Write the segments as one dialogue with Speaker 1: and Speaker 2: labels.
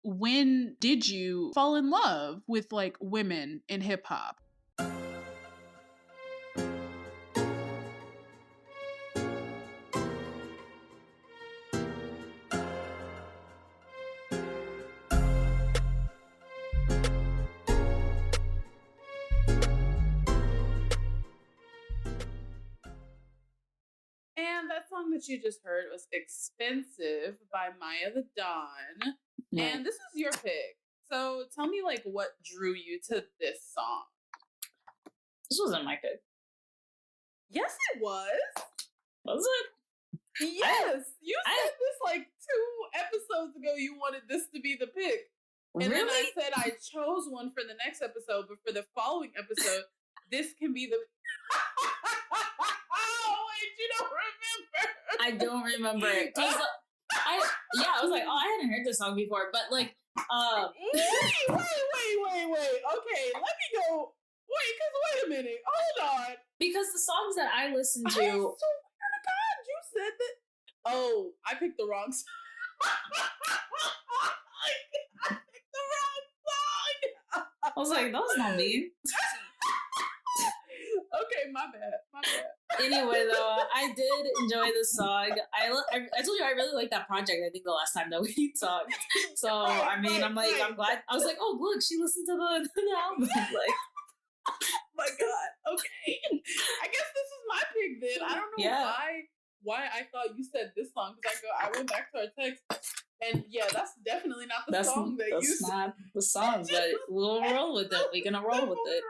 Speaker 1: when did you fall in love with like women in hip hop? And that song that you just heard was Expensive by Maya the Dawn.
Speaker 2: Yeah.
Speaker 1: And this is your pick. So tell me like what drew you to this song.
Speaker 2: This wasn't my pick.
Speaker 1: Yes, it was.
Speaker 2: Was it?
Speaker 1: Yes. You said this like 2 episodes ago you wanted this to be the pick. And
Speaker 2: really?
Speaker 1: then I said I chose one for the next episode, but for the following episode, this can be the... Oh, wait, you don't remember?
Speaker 2: I don't remember it. I was like, oh, I hadn't heard this song before, but like,
Speaker 1: Wait. Okay, let me go. Wait a minute. Hold on.
Speaker 2: Because the songs that I listen to...
Speaker 1: I swear to God, you said that... Oh, I picked the wrong song. I picked the wrong song.
Speaker 2: I was like, that was not me.
Speaker 1: Okay, my bad.
Speaker 2: Anyway, though, I did enjoy this song. I told you I really liked that project. I think the last time that we talked. So I'm glad. I was like, oh look, she listened to the album. Like,
Speaker 1: my God. Okay, I guess this is my pick then. I don't know why I thought you said this song because I went back to our text. And yeah, that's definitely not the song that you said. That's not
Speaker 2: the song, but we'll roll with it. We're gonna roll with it.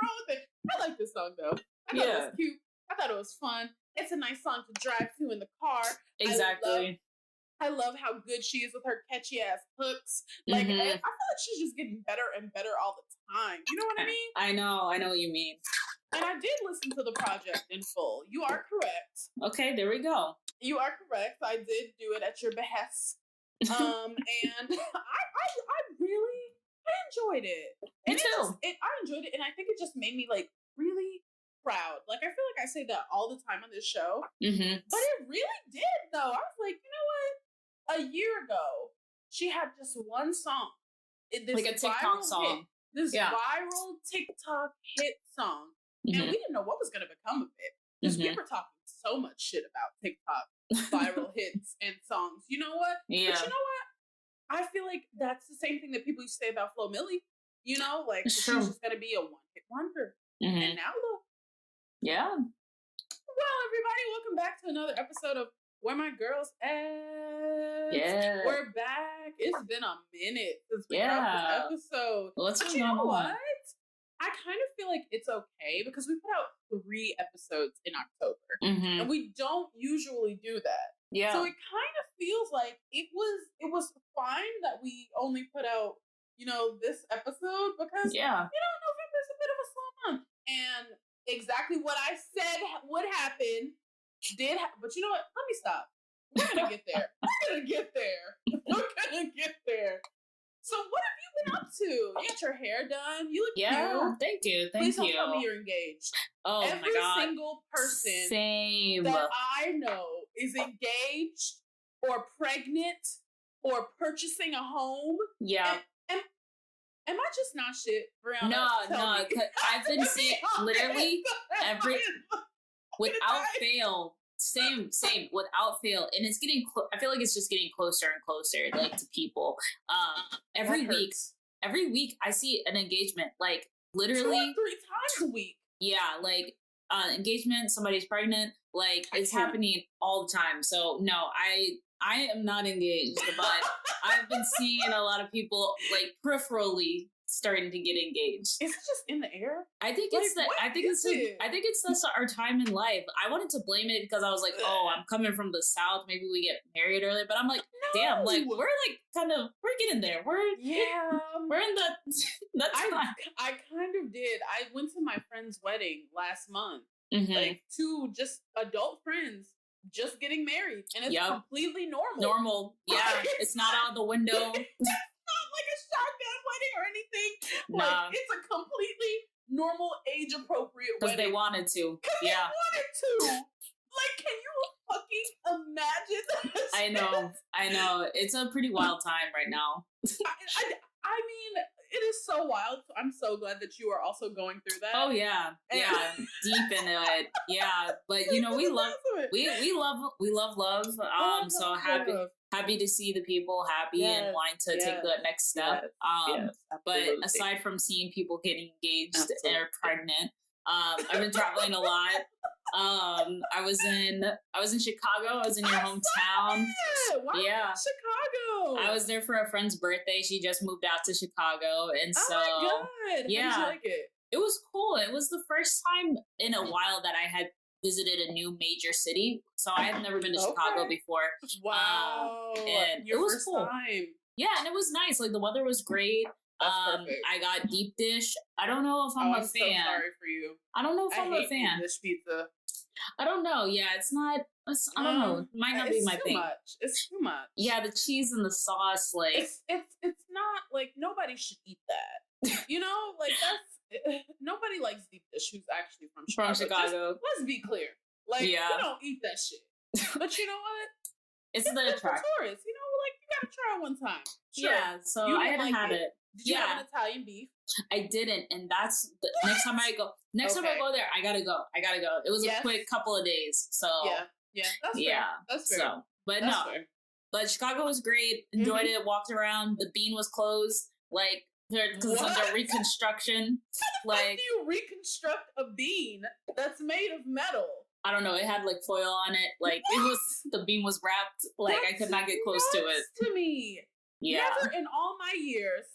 Speaker 1: I like this song though. I thought it was cute. I thought it was fun. It's a nice song to drive to in the car.
Speaker 2: Exactly.
Speaker 1: I love how good she is with her catchy ass hooks. Like, I feel like she's just getting better and better all the time. You know what I mean?
Speaker 2: I know what you mean.
Speaker 1: And I did listen to the project in full. You are correct.
Speaker 2: Okay, there we go.
Speaker 1: You are correct. I did do it at your behest. And I really enjoyed it.
Speaker 2: Me too.
Speaker 1: I enjoyed it, and I think it just made me like really proud. Like I feel like I say that all the time on this show, but it really did though. I was like, you know what? A year ago, she had just one song,
Speaker 2: like a TikTok song,
Speaker 1: viral TikTok hit song, and we didn't know what was going to become of it because we were talking so much shit about TikTok viral hits and songs. You know what?
Speaker 2: Yeah.
Speaker 1: But you know what? I feel like that's the same thing that people used to say about Flo Milli. You know, like she's just going to be a one-hit wonder. And now look.
Speaker 2: Yeah.
Speaker 1: Well, everybody, welcome back to another episode of Where My Girls At.
Speaker 2: Yeah.
Speaker 1: We're back. It's been a minute since we dropped the episode.
Speaker 2: But
Speaker 1: you know what? I kind of feel like it's okay because we put out 3 episodes in October. And we don't usually do that.
Speaker 2: Yeah.
Speaker 1: So it kind of feels like it was fine that we only put out, this episode because, November's a bit of a slow month. And exactly what I said would happen but you know what? Let me stop. We're gonna get there. So what have you been up to? You got your hair done. You look cute.
Speaker 2: Thank you.
Speaker 1: Please don't tell me you're engaged.
Speaker 2: Oh
Speaker 1: Every
Speaker 2: my God.
Speaker 1: single person
Speaker 2: Same.
Speaker 1: that I know is engaged or pregnant or purchasing a home.
Speaker 2: Yeah.
Speaker 1: Am I just not shit, Brianna?
Speaker 2: No. I've been seeing literally without fail. Same. Without fail, and it's getting. I feel like it's just getting closer and closer, like to people. Every week, I see an engagement, like literally
Speaker 1: 2 or 3 times a week.
Speaker 2: Yeah, like engagement. Somebody's pregnant. Like it's happening all the time. So no, I am not engaged, but I've been seeing a lot of people like peripherally starting to get engaged.
Speaker 1: Is it just in the air?
Speaker 2: I think it's our time in life. I wanted to blame it because I was like, oh, I'm coming from the South. Maybe we get married early, but I'm like, damn, like we're getting there. We're in that time.
Speaker 1: I kind of did. I went to my friend's wedding last month. Like 2 just adult friends just getting married, and it's completely normal.
Speaker 2: Yeah, it's not out the window.
Speaker 1: It's not like a shotgun wedding or anything. Like it's a completely normal, age appropriate wedding.
Speaker 2: Because they wanted to. Yeah.
Speaker 1: They wanted to. Like, can you fucking imagine?
Speaker 2: I know. It's a pretty wild time right now.
Speaker 1: I mean, it is so wild. I'm so glad that you are also going through that.
Speaker 2: Oh yeah, deep into it. Yeah, but we love love. So happy to see the people happy and wanting to take the next step. But aside from seeing people getting engaged and pregnant, I've been traveling a lot. I was in Chicago. I was in your hometown.
Speaker 1: Yeah, Chicago.
Speaker 2: I was there for a friend's birthday. She just moved out to Chicago, and so
Speaker 1: my God.
Speaker 2: Yeah,
Speaker 1: how did you like it?
Speaker 2: It was cool. It was the first time in a while that I had visited a new major city. So I had never been to Chicago before.
Speaker 1: Wow,
Speaker 2: and
Speaker 1: your
Speaker 2: it was
Speaker 1: first
Speaker 2: cool.
Speaker 1: time.
Speaker 2: Yeah, and it was nice. Like the weather was great. I got deep dish. I don't know if I'm a fan.
Speaker 1: So sorry for you.
Speaker 2: I don't know if I'm a fan.
Speaker 1: Deep dish pizza.
Speaker 2: I don't know. Yeah, it's not. I don't know. It might not be my thing.
Speaker 1: It's too much.
Speaker 2: Yeah, the cheese and the sauce, like
Speaker 1: it's not like nobody should eat that. Like that's nobody likes deep dish who's actually from Chicago. Let's be clear. Like we don't eat that shit. But you know what?
Speaker 2: It's the attraction.
Speaker 1: For tourists. Like you gotta try it one time. Sure.
Speaker 2: Yeah. So I hadn't had it.
Speaker 1: Did you have an Italian beef?
Speaker 2: I didn't, and that's the next time I go. Time I go there, I gotta go. It was a quick couple of days, so
Speaker 1: that's fair. That's fair.
Speaker 2: So, but that's fair. But Chicago was great. Enjoyed it. Walked around. The Bean was closed, because it's under reconstruction.
Speaker 1: How do you reconstruct a bean that's made of metal?
Speaker 2: I don't know. It had foil on it. The bean was wrapped. I could not get close to it.
Speaker 1: To me, never in all my years.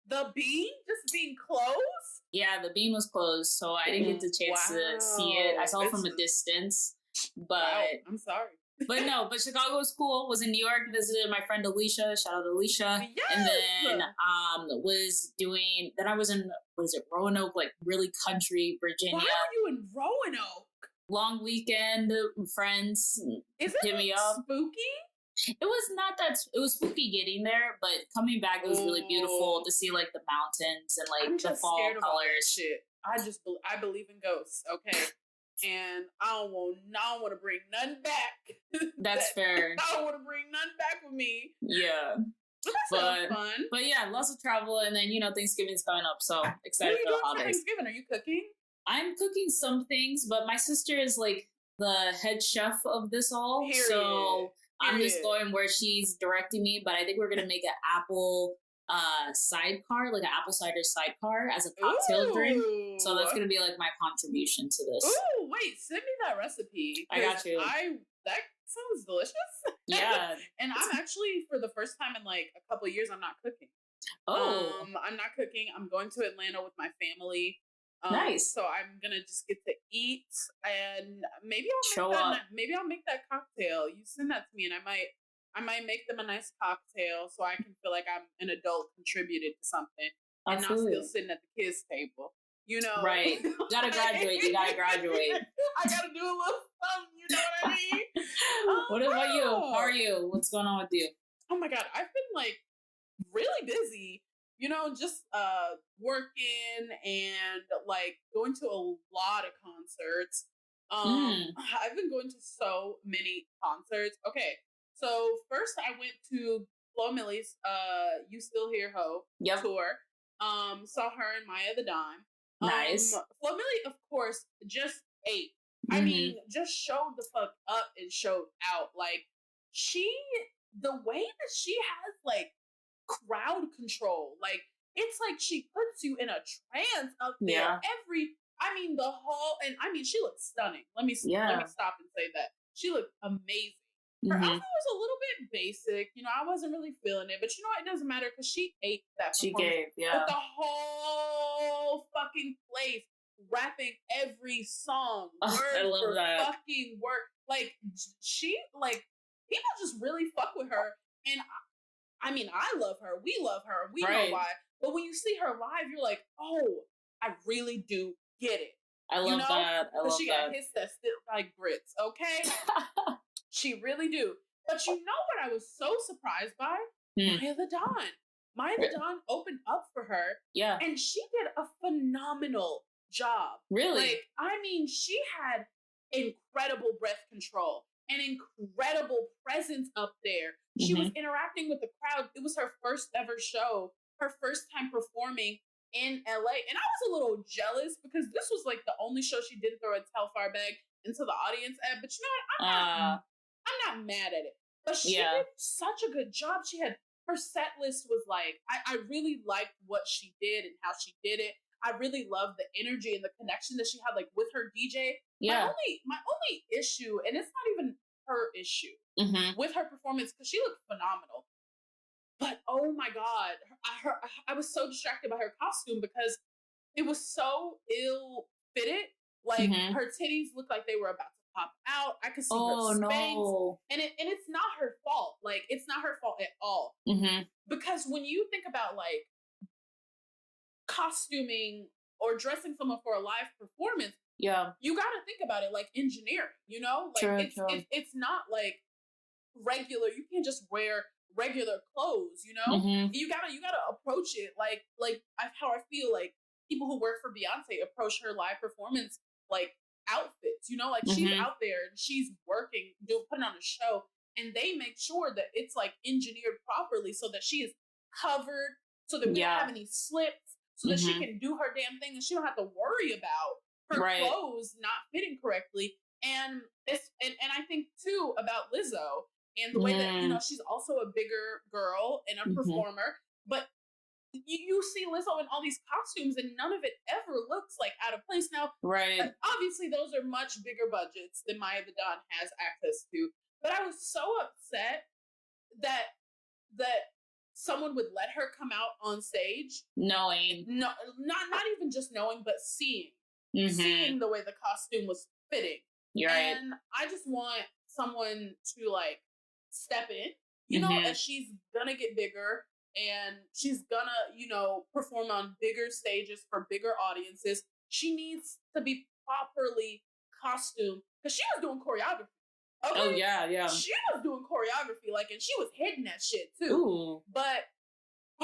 Speaker 1: The bean just being closed?
Speaker 2: Yeah, the bean was closed, so I didn't get the chance to see it. I saw it from a distance, but
Speaker 1: I'm sorry.
Speaker 2: But Chicago was cool. Was in New York, visited my friend Alicia. Shout out Alicia.
Speaker 1: Yes!
Speaker 2: And then I was in Roanoke, really country Virginia.
Speaker 1: Why are you in Roanoke?
Speaker 2: Long weekend, friends
Speaker 1: hit
Speaker 2: me up.
Speaker 1: Spooky?
Speaker 2: It was not that. It was spooky getting there, but coming back, it was really beautiful to see the mountains and the fall colors.
Speaker 1: Shit, I believe in ghosts. Okay, and I don't want to bring none back.
Speaker 2: That's fair.
Speaker 1: I don't want to bring none back with me.
Speaker 2: Yeah,
Speaker 1: but that sounds fun.
Speaker 2: But yeah, lots of travel, and then Thanksgiving's coming up, so excited for the holidays.
Speaker 1: For Thanksgiving? Are you cooking?
Speaker 2: I'm cooking some things, but my sister is the head chef of this all, so. I'm just going where she's directing me, but I think we're going to make an apple sidecar, an apple cider sidecar as a cocktail drink. So that's going to be my contribution to this.
Speaker 1: Ooh, wait, send me that recipe.
Speaker 2: I got you.
Speaker 1: That sounds delicious.
Speaker 2: Yeah.
Speaker 1: And I'm actually, for the first time in a couple of years, I'm not cooking.
Speaker 2: Oh.
Speaker 1: I'm not cooking. I'm going to Atlanta with my family.
Speaker 2: Nice.
Speaker 1: So I'm gonna just get to eat, and maybe I'll make that cocktail. You send that to me, and I might make them a nice cocktail, so I can feel like I'm an adult contributed to something, and not still sitting at the kids' table.
Speaker 2: Right? You gotta graduate.
Speaker 1: I gotta do a little something. You know what I mean?
Speaker 2: What about you? How are you? What's going on with you?
Speaker 1: Oh my God, I've been really busy. Just working and going to a lot of concerts. I've been going to so many concerts. Okay, so first I went to Flo Millie's You Still Here Ho tour. Saw her and Maya the Dime.
Speaker 2: Nice.
Speaker 1: Flo Millie, of course, just ate. I mean, just showed the fuck up and showed out. The way that she has crowd control, it's she puts you in a trance up there. She looked stunning. Let me stop and say that she looked amazing. Her outfit was a little bit basic, I wasn't really feeling it, but it doesn't matter because she ate that.
Speaker 2: She gave,
Speaker 1: but the whole fucking place rapping every song, word
Speaker 2: I love
Speaker 1: for
Speaker 2: that.
Speaker 1: fucking word. She people just really fuck with her, and I love her. We love her. We know why. But when you see her live, you're like, oh, I really do get it.
Speaker 2: I love that.
Speaker 1: She got hits that still like grits, okay? She really do. But what I was so surprised by? Maya the Dawn. Maya the Dawn opened up for her.
Speaker 2: Yeah.
Speaker 1: And she did a phenomenal job.
Speaker 2: Really?
Speaker 1: She had incredible breath control. An incredible presence up there. She was interacting with the crowd. It was her first ever show her first time performing in LA. And I was a little jealous because this was like the only show she didn't throw a Hellfire bag into the audience at. But you know what? I'm not mad at it. But she did such a good job. Her set list was like, I really liked what she did and how she did it. I really loved the energy and the connection that she had like with her DJ. Yeah. My only issue, and it's not even her issue with her performance, because she looked phenomenal. But oh my God, I was so distracted by her costume because it was so ill fitted. Like her titties looked like they were about to pop out. I could see her Spanx. No. And it's not her fault. Like, it's not her fault at all. Because when you think about like costuming or dressing someone for a live performance, you got to think about it like engineering, you know? Like it's not like regular. You can't just wear regular clothes, you know? You gotta approach it like how I feel like people who work for Beyonce approach her live performance like outfits, you know? Like she's out there and she's working, putting on a show, and they make sure that it's like engineered properly so that she is covered, so that we don't have any slips, so that she can do her damn thing and she don't have to worry about her clothes not fitting correctly. And I think too about Lizzo and the way that, you know, she's also a bigger girl and a performer, but you see Lizzo in all these costumes and none of it ever looks like out of place. Now, obviously those are much bigger budgets than Maya the Don has access to, but I was so upset that someone would let her come out on stage knowing, not even just knowing, but seeing the way the costume was fitting. And I just want someone to like step in, you know, and she's gonna get bigger and she's gonna, you know, perform on bigger stages for bigger audiences. She needs to be properly costumed because she was doing choreography. Okay? Oh yeah. She was doing choreography, like, and she was hitting that shit too. Ooh. But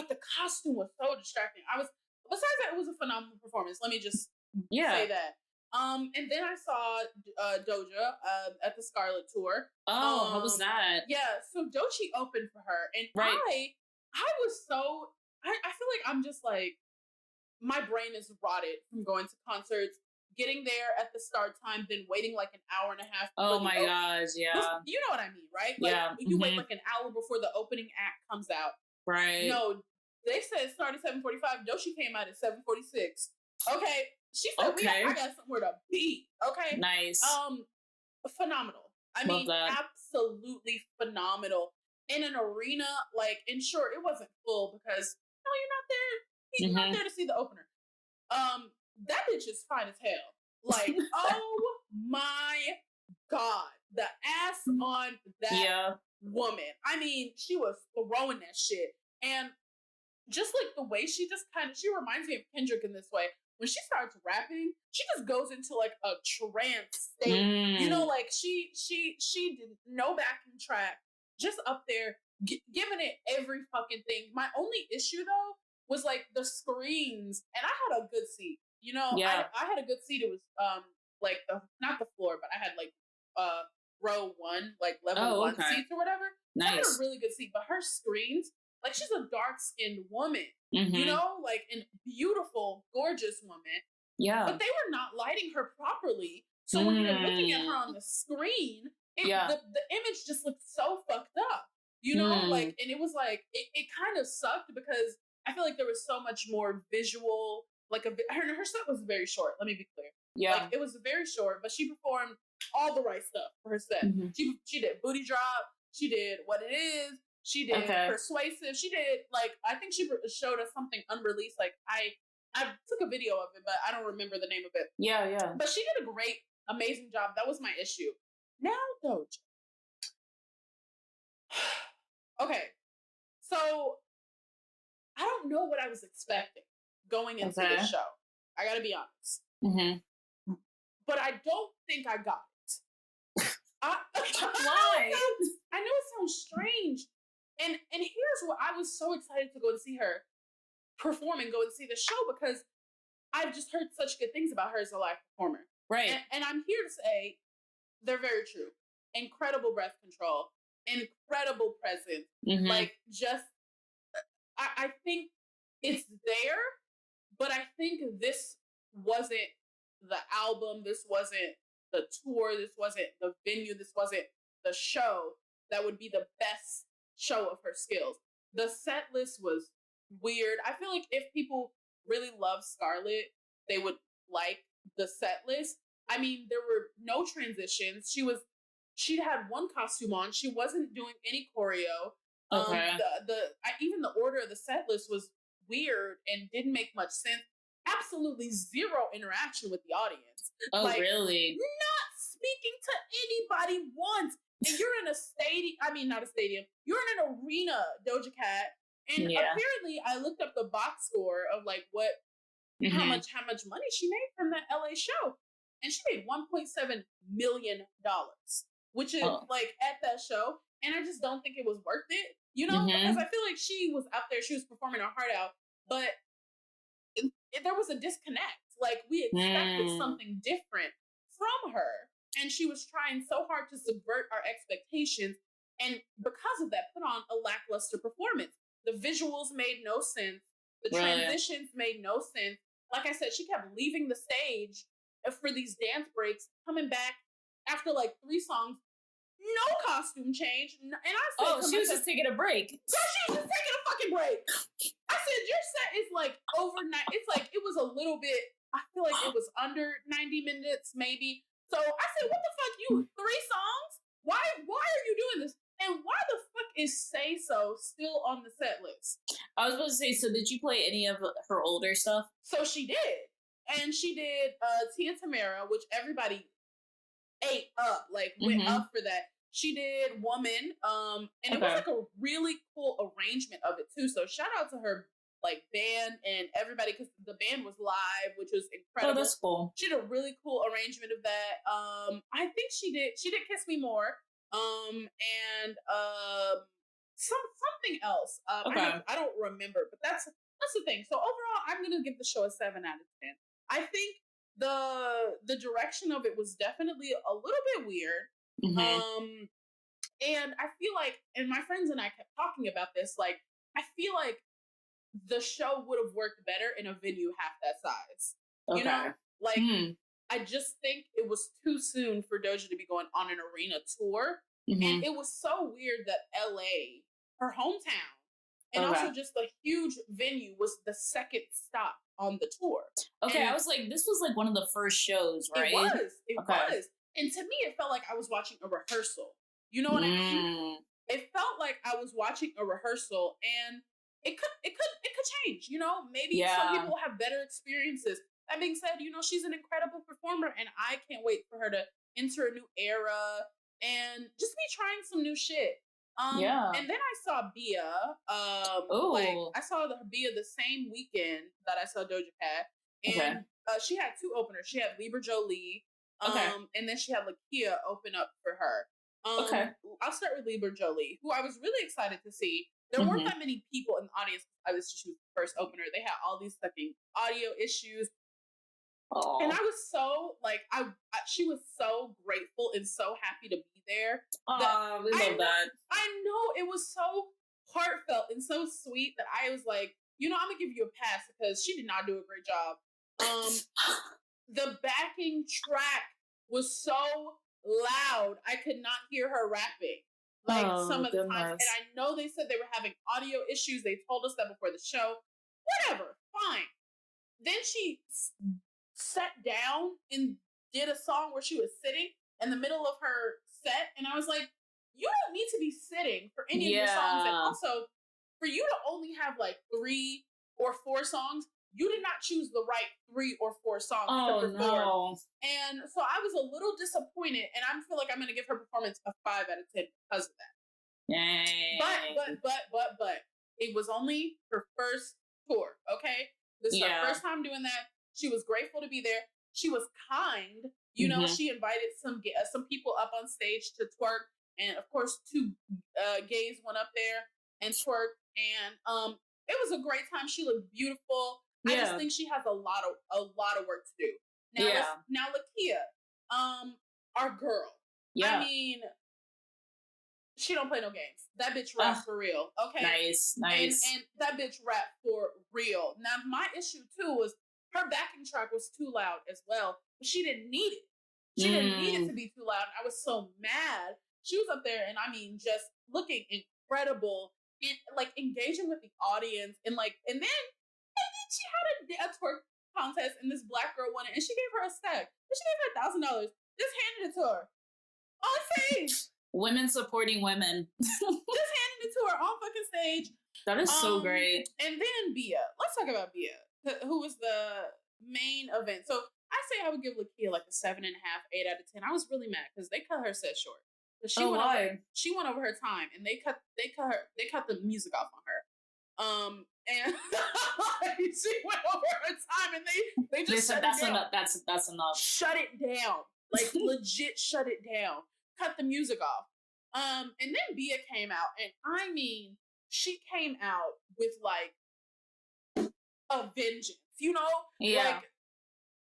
Speaker 1: the costume was so distracting. Besides that, it was a phenomenal performance. Let me just say that. And then I saw Doja at the Scarlet Tour. Oh, how was that? Yeah, so Doechii opened for her, and I was so I feel like I'm just like, my brain is rotted from going to concerts, getting there at the start time, then waiting like an hour and a half. Oh my gosh, yeah. You know what I mean, right? Like, you wait like an hour before the opening act comes out. Right. No, they said it started at 7:45. Doechii came out at 7:46. Okay. She said, I got somewhere to be. Okay. Nice. Phenomenal. I mean, absolutely phenomenal. In an arena, like, and sure, it wasn't full because, no, you're not there. He's not there to see the opener. That bitch is fine as hell. Like, oh my God. The ass on that woman. I mean, she was throwing that shit. And just like the way she reminds me of Kendrick in this way. When she starts rapping, she just goes into like a trance state. You know, like she did no backing track, just up there giving it every fucking thing. My only issue though was like the screens, and I had a good seat. You know, I had a good seat. It was like not the floor, but I had like row 1, like level 1 seats or whatever. Nice. So I had a really good seat, but her screens, like, she's a dark-skinned woman, you know, like, a beautiful, gorgeous woman. Yeah. But they were not lighting her properly. So when you're looking at her on the screen, the image just looked so fucked up, you know? Like, and it was like, it kind of sucked because I feel like there was so much more visual, like, her set was very short, let me be clear. Yeah. Like, it was very short, but she performed all the right stuff for her set. She did Booty Drop, she did What It Is, she did Persuasive. She did, like, I think she showed us something unreleased. Like, I took a video of it, but I don't remember the name of it. Yeah. But she did a great, amazing job. That was my issue. Now, Doja. Okay. So, I don't know what I was expecting going into the show. I gotta be honest. But I don't think I got it. Why? I know it sounds strange. And here's what I was so excited to go and see her perform and go and see the show because I've just heard such good things about her as a live performer. Right. And I'm here to say they're very true. Incredible breath control, incredible presence. Like, just, I think there, but I think this wasn't the album, this wasn't the tour, this wasn't the venue, this wasn't the show that would be the best show of her skills. The set list was weird. I feel like if people really love Scarlett, they would like the set list. I mean, there were no transitions. She had one costume on. She wasn't doing any choreo. Okay. Even the order of the set list was weird and didn't make much sense. Absolutely zero interaction with the audience.
Speaker 2: Oh, like, really?
Speaker 1: Not speaking to anybody once. And you're in a stadium. I mean, not a stadium. You're in an arena, Doja Cat. And apparently, I looked up the box score of like what, how much money she made from that LA show, and she made $1.7 million, which is like at that show. And I just don't think it was worth it, you know, because I feel like she was out there, she was performing her heart out, but there was a disconnect. Like we expected something different from her, and she was trying so hard to subvert our expectations, and because of that, put on a lackluster performance. The visuals made no sense. The transitions made no sense. Like I said, she kept leaving the stage for these dance breaks, coming back after like 3 songs, no costume change. And I said,
Speaker 2: she was just taking a break.
Speaker 1: Yeah, she was just taking a fucking break. I said, your set is like overnight. It's like, it was a little bit, I feel like it was under 90 minutes, maybe. So I said, what the fuck, you 3 songs? Why are you doing this? And why the fuck is Say So still on the set list?
Speaker 2: I was about to say, so did you play any of her older stuff?
Speaker 1: So she did. And she did Tia Tamara, which everybody ate up, like went up for that. She did Woman, and it was like a really cool arrangement of it too. So shout out to her like band and everybody, because the band was live, which was incredible.
Speaker 2: Oh, that's cool.
Speaker 1: She did a really cool arrangement of that. I think she did Kiss Me More. And something else. I don't remember, but that's the thing. So overall, I'm gonna give the show a 7 out of 10. I think the direction of it was definitely a little bit weird. And I feel like, and my friends and I kept talking about this, like, I feel like the show would have worked better in a venue half that size. You know? Like, I just think it was too soon for Doja to be going on an arena tour. And it was so weird that LA, her hometown, and also just a huge venue, was the second stop on the tour.
Speaker 2: Okay, and I was like, this was like one of the first shows, right?
Speaker 1: It was. And to me, it felt like I was watching a rehearsal. You know what I mean? It felt like I was watching a rehearsal, and it could change. You know, maybe some people will have better experiences. That being said, you know, she's an incredible performer, and I can't wait for her to enter a new era and just be trying some new shit. And then I saw Bia. I saw Bia the same weekend that I saw Doja Cat, and she had 2 openers. She had Libra Jolie, and then she had Lakia open up for her. I'll start with Libra Jolie, who I was really excited to see. There weren't that many people in the audience. She was the first opener. They had all these fucking audio issues. Aww. And I was so, like, she was so grateful and so happy to be there.
Speaker 2: We love that.
Speaker 1: I know, it was so heartfelt and so sweet that I was like, you know, I'm gonna give you a pass because she did not do a great job. The backing track was so loud, I could not hear her rapping. Like, some of the times. And I know they said they were having audio issues. They told us that before the show. Whatever, fine. Then she sat down and did a song where she was sitting in the middle of her set, and I was like, you don't need to be sitting for any of your songs. And also, for you to only have like 3 or 4 songs, you did not choose the right 3 or 4 songs to perform. No. And so I was a little disappointed, and I feel like I'm going to give her performance a 5 out of 10 because of that.
Speaker 2: Dang.
Speaker 1: But it was only her first tour, okay? This is her first time doing that. She was grateful to be there. She was kind. You know, she invited some people up on stage to twerk. And of course, 2 gays went up there and twerked. And it was a great time. She looked beautiful. I just think she has a lot of work to do. Now Lakia, our girl. I mean, she don't play no games. That bitch rap for real. Okay.
Speaker 2: Nice.
Speaker 1: And that bitch rap for real. Now my issue too was her backing track was too loud as well, but she didn't need it. She didn't need it to be too loud. I was so mad. She was up there, and I mean, just looking incredible, and like engaging with the audience, and then she had a twerk contest, and this black girl won it, and she gave her a stack. And she gave her $1,000. Just handed it to her on stage.
Speaker 2: Women supporting women.
Speaker 1: Just handed it to her on fucking stage.
Speaker 2: That is so great.
Speaker 1: And then Bia. Let's talk about Bia, who was the main event. So I say I would give Lakia like a 7.5, 8 out of 10. I was really mad because they cut her set short. She went over her time, and they cut the music off on her. And she went over her time, and they just said
Speaker 2: that's enough. That's enough.
Speaker 1: Shut it down, like legit, shut it down. Cut the music off. And then Bia came out, and I mean, she came out with like a vengeance, you know?
Speaker 2: Yeah.
Speaker 1: Like,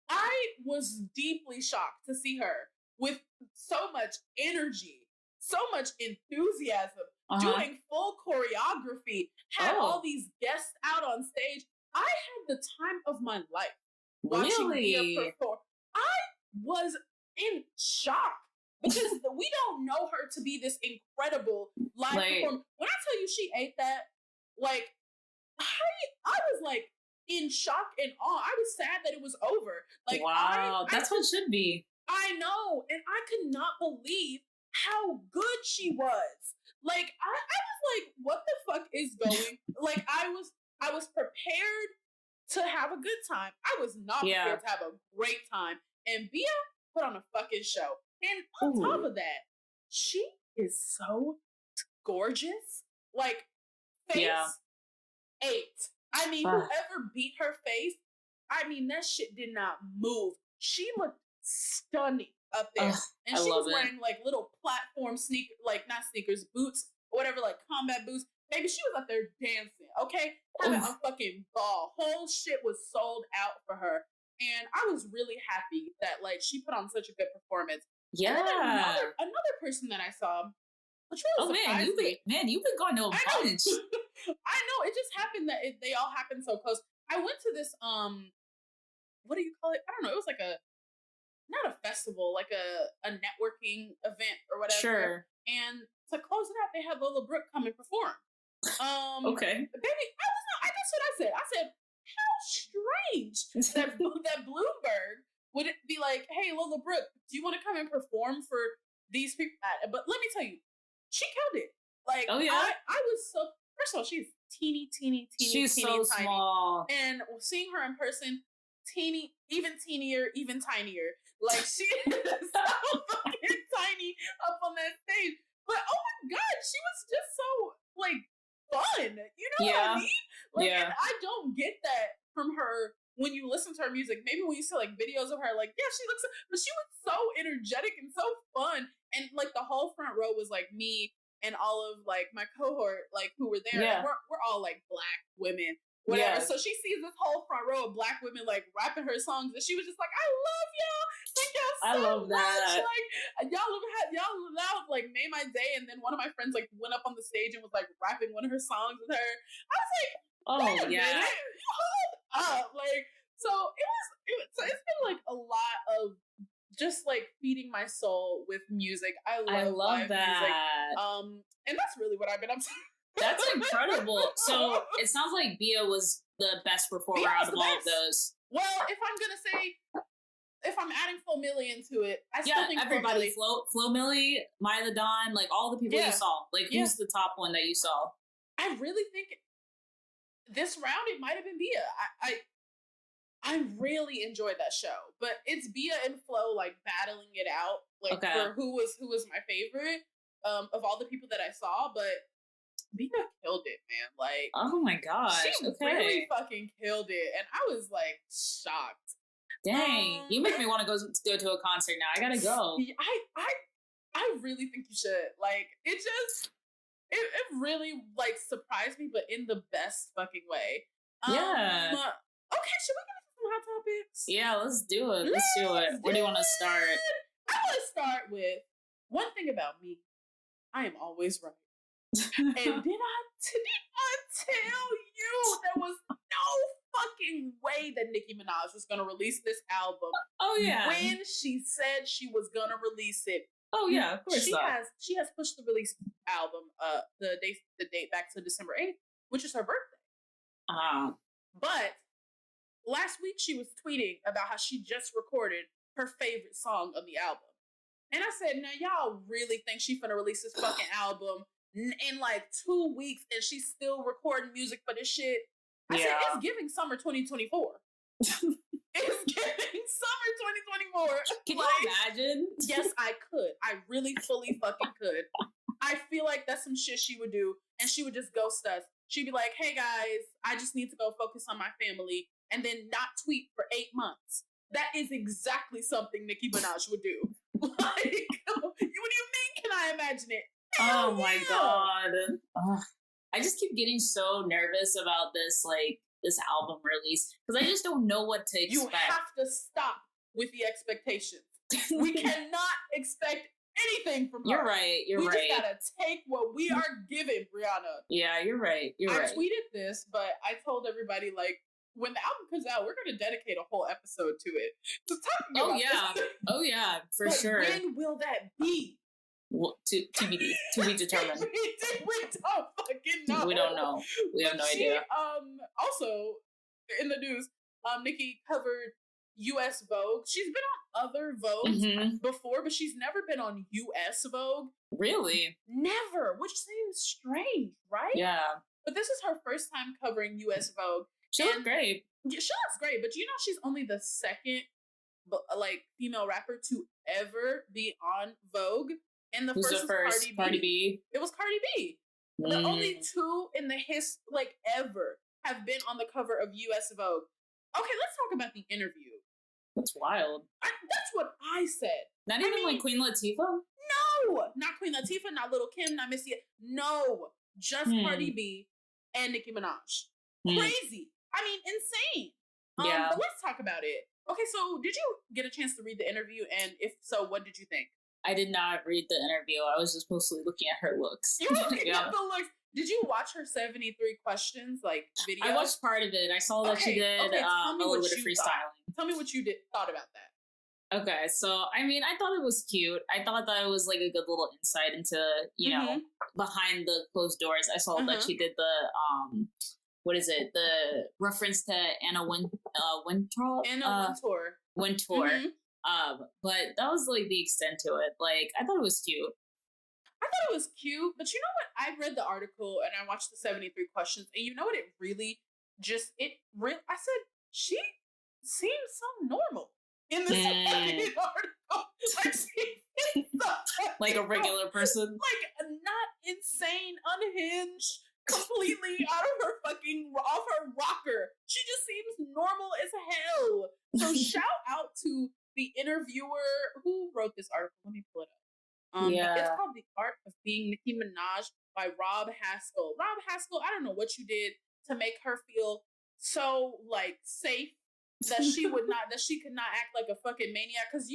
Speaker 1: I was deeply shocked to see her with so much energy, so much enthusiasm, doing full choreography, had all these guests out on stage. I had the time of my life watching Bia perform. I was in shock because we don't know her to be this incredible live performer. When I tell you she ate that, like, I was like in shock and awe. I was sad that it was over. Like,
Speaker 2: wow, that's what it should be.
Speaker 1: I know, and I could not believe how good she was. Like, I was like, what the fuck is going? Like, I was prepared to have a good time. I was not prepared to have a great time. And Bia put on a fucking show. And on top of that, she is so gorgeous. Like, face 8. I mean, whoever beat her face, I mean, that shit did not move. She looked stunning up there. And she was wearing like little platform not sneakers, boots, or whatever, like combat boots. Baby, she was up there dancing, okay? Having a fucking ball. Whole shit was sold out for her. And I was really happy that like she put on such a good performance.
Speaker 2: Yeah.
Speaker 1: Another person that I saw, which really surprised me.
Speaker 2: You've been going to a bunch.
Speaker 1: I know. It just happened that they all happened so close. I went to this, what do you call it? I don't know. It was like not a festival, like a networking event or whatever. Sure. And to close it out, they had Lola Brooke come and perform.
Speaker 2: Okay.
Speaker 1: Baby, that's what I said. I said, how strange that Bloomberg would it be like, hey, Lola Brooke, do you want to come and perform for these people? But let me tell you, she killed it. Like, I was so, first of all, she's teeny,
Speaker 2: she's so
Speaker 1: tiny.
Speaker 2: Small.
Speaker 1: And seeing her in person, teeny, even teenier, even tinier. Like, she is so fucking tiny up on that stage. But oh my God, she was just so, like, fun. You know what I mean? Like, and I don't get that from her when you listen to her music. Maybe when you see like videos of her, like, yeah, she looks, but she was so energetic and so fun. And like the whole front row was like me and all of like my cohort, like who were there. And we're all like Black women, whatever. So she sees this whole front row of Black women like rapping her songs, and she was just like, I love y'all. Thank y'all so much. Like, y'all like made my day. And then one of my friends like went up on the stage and was like rapping one of her songs with her. I was like, wait a minute, you hold up. Like, so it's been like a lot of just like feeding my soul with music. I love live that music. And that's really what I've been up to.
Speaker 2: That's incredible. So it sounds like Bia was the best performer out of all of those.
Speaker 1: Well, if I'm adding Flo Milli into it, I still think
Speaker 2: everybody, Flo Milli, Maya the Dawn, like all the people you saw. Like, who's the top one that you saw?
Speaker 1: I really think this round it might have been Bia. I really enjoyed that show, but it's Bia and Flo like battling it out, like for who was my favorite of all the people that I saw. But Bia killed it, man. Like,
Speaker 2: oh my gosh,
Speaker 1: she really fucking killed it, and I was like shocked.
Speaker 2: Dang, you make me want to go to a concert now. I gotta go.
Speaker 1: I really think you should. Like, it really like surprised me, but in the best fucking way. Okay, should we get into some hot topics?
Speaker 2: Yeah, let's do it. Let's do it. Where do you want to start?
Speaker 1: I want to start with one thing about me. I am always right. And did I tell you there was no fucking way that Nicki Minaj was gonna release this album?
Speaker 2: Oh yeah.
Speaker 1: When she said she was gonna release it.
Speaker 2: Oh yeah, of course.
Speaker 1: She has pushed the release album the date back to December 8th, which is her birthday. But last week she was tweeting about how she just recorded her favorite song of the album. And I said, now y'all really think she's gonna release this fucking album in like 2 weeks and she's still recording music for this shit? I said, it's giving summer 2024. It's giving summer 2024.
Speaker 2: Can you imagine?
Speaker 1: Yes, I could. I really fully fucking could. I feel like that's some shit she would do, and she would just ghost us. She'd be like, hey guys, I just need to go focus on my family, and then not tweet for 8 months. That is exactly something Nicki Minaj would do. Like, what do you mean, can I imagine it?
Speaker 2: Hell my God. I just keep getting so nervous about this, like, this album release, because I just don't know what to expect.
Speaker 1: You have to stop with the expectations. We cannot expect anything from her.
Speaker 2: You're right.
Speaker 1: We just gotta take what we are given, Brianna.
Speaker 2: Yeah, you're right.
Speaker 1: I tweeted this, but I told everybody, like, when the album comes out, we're gonna dedicate a whole episode to it. So talking about this.
Speaker 2: Oh yeah, for sure.
Speaker 1: When will that be?
Speaker 2: Well, TBD, to be determined.
Speaker 1: we don't fucking know.
Speaker 2: We don't know. We have no idea.
Speaker 1: Also, in the news, Nicki covered U.S. Vogue. She's been on other Vogues before, but she's never been on U.S. Vogue.
Speaker 2: Really?
Speaker 1: Never, which seems strange, right?
Speaker 2: Yeah.
Speaker 1: But this is her first time covering U.S. Vogue.
Speaker 2: She looks great.
Speaker 1: She looks great, but you know she's only the second, like, female rapper to ever be on Vogue. And the first was Cardi B. It was Cardi B. The only two in the ever have been on the cover of U.S. Vogue. Okay, let's talk about the interview.
Speaker 2: That's wild.
Speaker 1: That's what I said.
Speaker 2: Not even like Queen Latifah?
Speaker 1: No! Not Queen Latifah, not Lil' Kim, not Missy. No! Just Cardi B and Nicki Minaj. Crazy. I mean, insane.
Speaker 2: Yeah.
Speaker 1: But let's talk about it. Okay, so did you get a chance to read the interview? And if so, what did you think?
Speaker 2: I did not read the interview. I was just mostly looking at her looks.
Speaker 1: You were looking at the looks. Did you watch her 73 questions, video?
Speaker 2: I watched part of it. I saw that she did a little bit of freestyling.
Speaker 1: Tell me what you thought about that.
Speaker 2: Okay, so, I mean, I thought it was cute. I thought that it was, like, a good little insight into, you know, behind the closed doors. I saw that she did the, what is it? The reference to Anna Wintour.
Speaker 1: Anna Wintour.
Speaker 2: Wintour. But that was, like, the extent to it. Like, I thought it was cute.
Speaker 1: I thought it was cute, but you know what? I read the article and I watched the 73 questions, and you know what? It really I said, she seems so normal in this article. Like, she
Speaker 2: like a regular person.
Speaker 1: Like, not insane, unhinged, completely off her rocker. She just seems normal as hell. So shout out to the interviewer who wrote this article. Let me pull it up. It's called The Art of Being Nicki Minaj by Rob Haskell. Rob Haskell, I don't know what you did to make her feel so, like, safe that she could not act like a fucking maniac. Because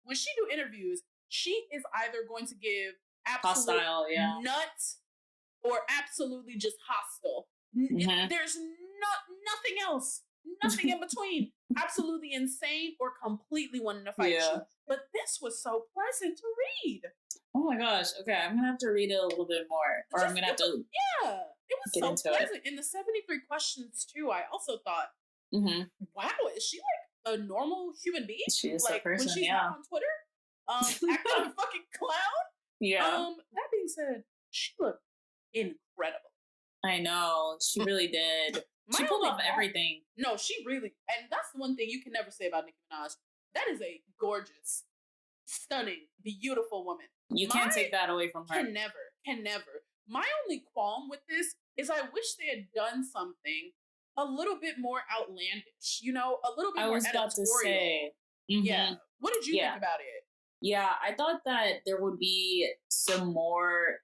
Speaker 1: when she do interviews, she is either going to give absolute hostile, nuts or absolutely just hostile. There's nothing else. Nothing in between. Absolutely insane or completely wanting to fight you. But this was so pleasant to read.
Speaker 2: Oh my gosh. Okay, I'm going to have to read it a little bit more. Or I'm going to have to...
Speaker 1: Yeah. It was so pleasant. In the 73 questions, too, I also thought, wow, is she like a normal human being?
Speaker 2: She is
Speaker 1: like,
Speaker 2: a person,
Speaker 1: when she's not on Twitter? Acting like a fucking clown?
Speaker 2: Yeah.
Speaker 1: That being said, she looked incredible.
Speaker 2: I know. She really did. She pulled off everything.
Speaker 1: No, she really... And that's the one thing you can never say about Nicki Minaj. That is a gorgeous, stunning, beautiful woman.
Speaker 2: You can't take that away from her.
Speaker 1: Can never. My only qualm with this is I wish they had done something a little bit more outlandish. You know, a little bit more editorial. I was about to say.
Speaker 2: Yeah.
Speaker 1: What did you think about it?
Speaker 2: Yeah, I thought that there would be some more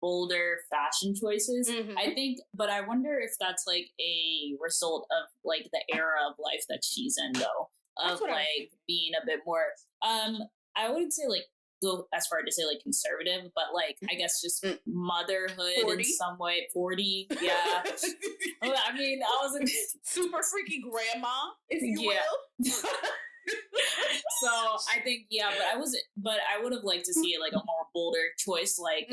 Speaker 2: bolder fashion choices. I think, but I wonder if that's like a result of like the era of life that she's in, though, of like being a bit more I wouldn't say like go as far to say like conservative, but like I guess just motherhood 40? In some way. 40, yeah. I mean, I was a
Speaker 1: super freaky grandma, if you will.
Speaker 2: So I think but I would have liked to see like a more bolder choice, like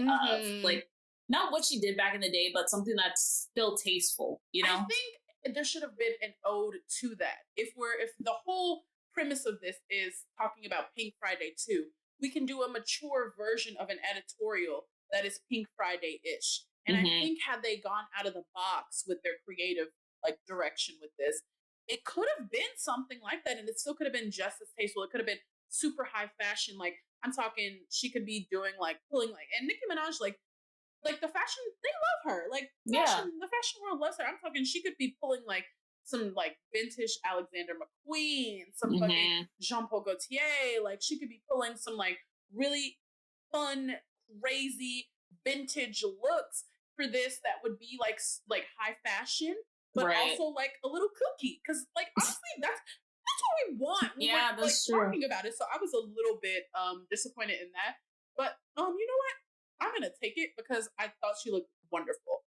Speaker 2: like not what she did back in the day, but something that's still tasteful, you know?
Speaker 1: I think there should have been an ode to that. If the whole premise of this is talking about Pink Friday 2, we can do a mature version of an editorial that is Pink Friday-ish. And I think had they gone out of the box with their creative like direction with this, it could have been something like that, and it still could have been just as tasteful. It could have been super high fashion. Like I'm talking, she could be doing like pulling like, and Nicki Minaj like the fashion, they love her. Like fashion, the fashion world loves her. I'm talking, she could be pulling like some like vintage Alexander McQueen, some fucking Jean Paul Gaultier. Like she could be pulling some like really fun, crazy vintage looks for this that would be like high fashion, but also like a little kooky. Because like honestly, that's what we want when we're like talking about it. So I was a little bit disappointed in that, but you know what? I'm gonna take it because I thought she looked wonderful.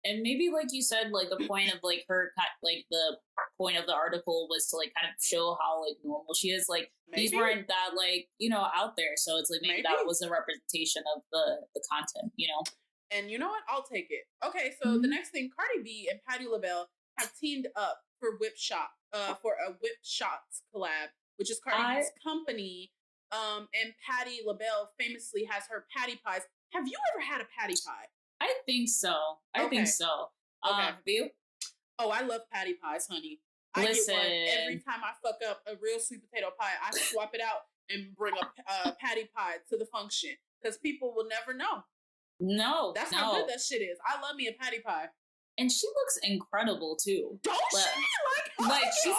Speaker 2: And maybe like you said, like the point of like her, like the point of the article was to like kind of show how like normal she is. Like these weren't that like, you know, out there. So it's like maybe that was a representation of the content, you know.
Speaker 1: And you know what? I'll take it. Okay, so the next thing, Cardi B and Patti LaBelle have teamed up for Whip Shot, for a Whip Shots collab, which is Cardi B's company. And Patti LaBelle famously has her patty pies. Have you ever had a patty pie?
Speaker 2: I think so. I think so.
Speaker 1: Okay.
Speaker 2: You?
Speaker 1: Oh, I love patty pies, honey. I get one every time I fuck up a real sweet potato pie. I swap it out and bring a patty pie to the function because people will never know.
Speaker 2: No,
Speaker 1: that's how good that shit is. I love me a patty pie.
Speaker 2: And she looks incredible too.
Speaker 1: Don't she? Like
Speaker 2: she's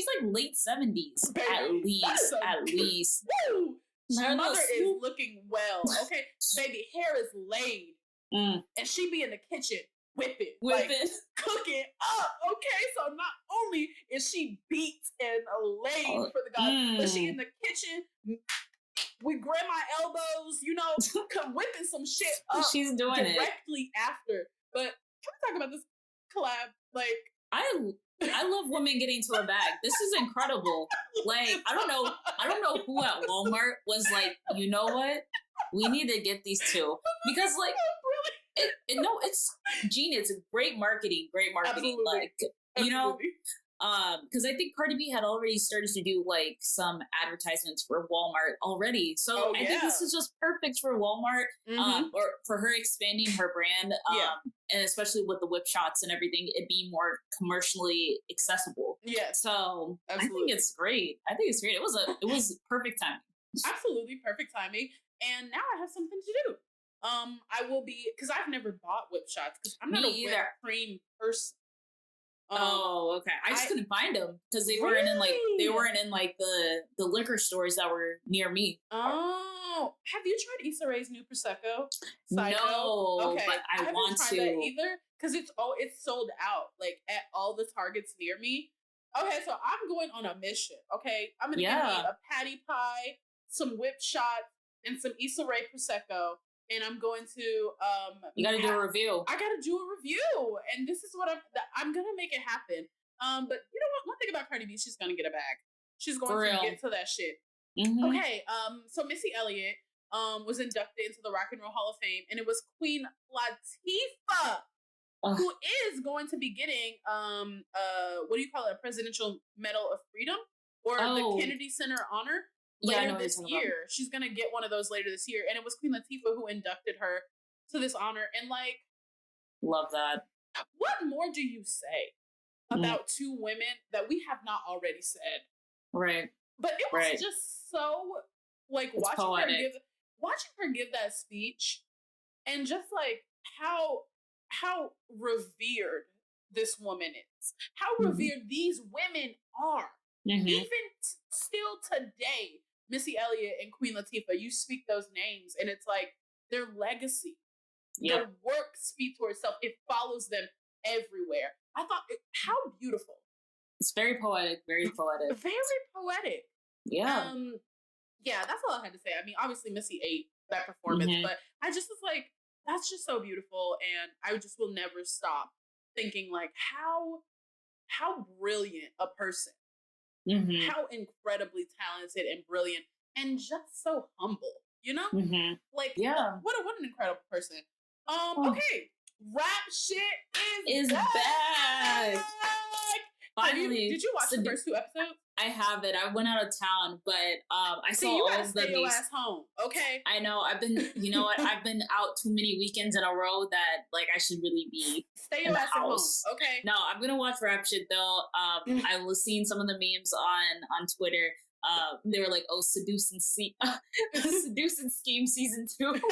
Speaker 2: like late 70s. Baby, at least.
Speaker 1: Woo! Her mother is looking well. Okay, baby, hair is laid. And she be in the kitchen whipping. Like, cooking up. Okay, so not only is she beat and laid for the guy, but she in the kitchen with grandma elbows, you know, whipping some shit up.
Speaker 2: She's doing
Speaker 1: directly after. But can we talk about this collab? Like,
Speaker 2: I love women getting to a bag. This is incredible. Like, I don't know who at Walmart was like, you know what? We need to get these two. Because like it's genius. It's great marketing.
Speaker 1: Absolutely.
Speaker 2: Like, you know, because I think Cardi B had already started to do like some advertisements for Walmart already. So I think this is just perfect for Walmart, or for her expanding her brand, and especially with the whip shots and everything, it being more commercially accessible.
Speaker 1: Yeah.
Speaker 2: So absolutely. I think it's great. It was perfect timing.
Speaker 1: Absolutely perfect timing. And now I have something to do. I will be, because I've never bought whip shots because I'm not a whipped cream person.
Speaker 2: Okay. I just couldn't find them because they weren't in like the liquor stores that were near me.
Speaker 1: Oh, have you tried Issa Rae's new Prosecco?
Speaker 2: No, okay. But I
Speaker 1: haven't
Speaker 2: want
Speaker 1: tried
Speaker 2: to
Speaker 1: that either because it's sold out like at all the Targets near me. Okay, so I'm going on a mission. Okay, I'm gonna get me a patty pie, some whip shots, and some Issa Rae Prosecco. And I'm going to
Speaker 2: you gotta do a review.
Speaker 1: I gotta do a review, and this is what I'm gonna make it happen. But you know what? One thing about Cardi B, she's gonna get a bag. She's going to get to that shit. Okay. So Missy Elliott was inducted into the Rock and Roll Hall of Fame, and it was Queen Latifah who is going to be getting what do you call it? A Presidential Medal of Freedom or the Kennedy Center Honor. Later this year. She's going to get one of those later this year. And it was Queen Latifah who inducted her to this honor. And like,
Speaker 2: love that.
Speaker 1: What more do you say about two women that we have not already said?
Speaker 2: Right.
Speaker 1: But it was just so like watching her give that speech and just like how revered this woman is. How revered these women are. Even still today. Missy Elliott and Queen Latifah, you speak those names and it's like their legacy, their work speaks for itself. It follows them everywhere. I thought, how beautiful.
Speaker 2: It's very poetic, very poetic.
Speaker 1: Very poetic.
Speaker 2: Yeah.
Speaker 1: yeah, that's all I had to say. I mean, obviously Missy ate that performance, but I just was like, that's just so beautiful, and I just will never stop thinking like how brilliant a person, how incredibly talented and brilliant, and just so humble, you know? Like, what an incredible person. Okay, rap shit is back.
Speaker 2: Finally,
Speaker 1: did you watch the first 2 episodes?
Speaker 2: I haven't. I went out of town, but I saw all of them.
Speaker 1: Stay your ass home, okay?
Speaker 2: I know. I've been, you know what? I've been out too many weekends in a row that like I should really be.
Speaker 1: Stay your ass at home, okay?
Speaker 2: No, I'm gonna watch rap shit though. I was seeing some of the memes on Twitter. They were like, "Oh, seduce and scheme season 2," and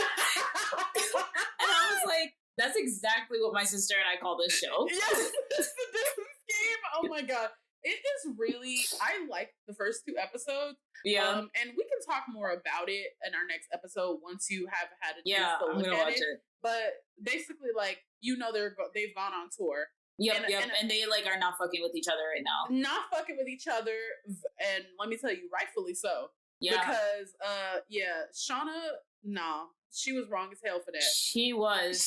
Speaker 2: I was like, "That's exactly what my sister and I call this show."
Speaker 1: Yes, seduce and scheme. Oh my god. It is really, I like the first 2 episodes.
Speaker 2: Yeah.
Speaker 1: And we can talk more about it in our next episode once you have had a chance to look at it. But basically, like, you know, they've gone on tour.
Speaker 2: Yep. And they like are not fucking with each other right now.
Speaker 1: Not fucking with each other. And let me tell you, rightfully so.
Speaker 2: Yeah.
Speaker 1: Because, Shauna, no, she was wrong as hell for that.
Speaker 2: She was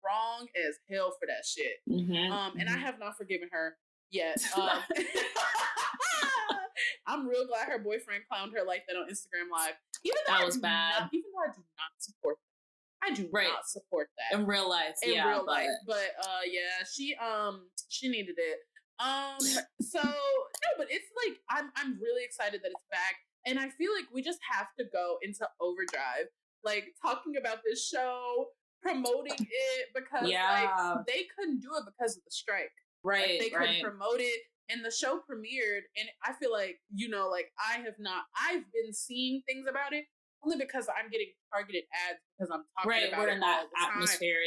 Speaker 1: wrong as hell for that shit. And I have not forgiven her. Yet. I'm real glad her boyfriend clowned her like that on Instagram Live.
Speaker 2: That was bad.
Speaker 1: Even though I do not support that. I do not support that.
Speaker 2: In real life.
Speaker 1: But she needed it. So no, but it's like I'm really excited that it's back. And I feel like we just have to go into overdrive. Like talking about this show, promoting it because like they couldn't do it because of the strike.
Speaker 2: Right.
Speaker 1: Like, they couldn't promote it, and the show premiered, and I feel like, you know, like I've been seeing things about it only because I'm getting targeted ads because I'm talking about
Speaker 2: we're
Speaker 1: it
Speaker 2: in that atmosphere,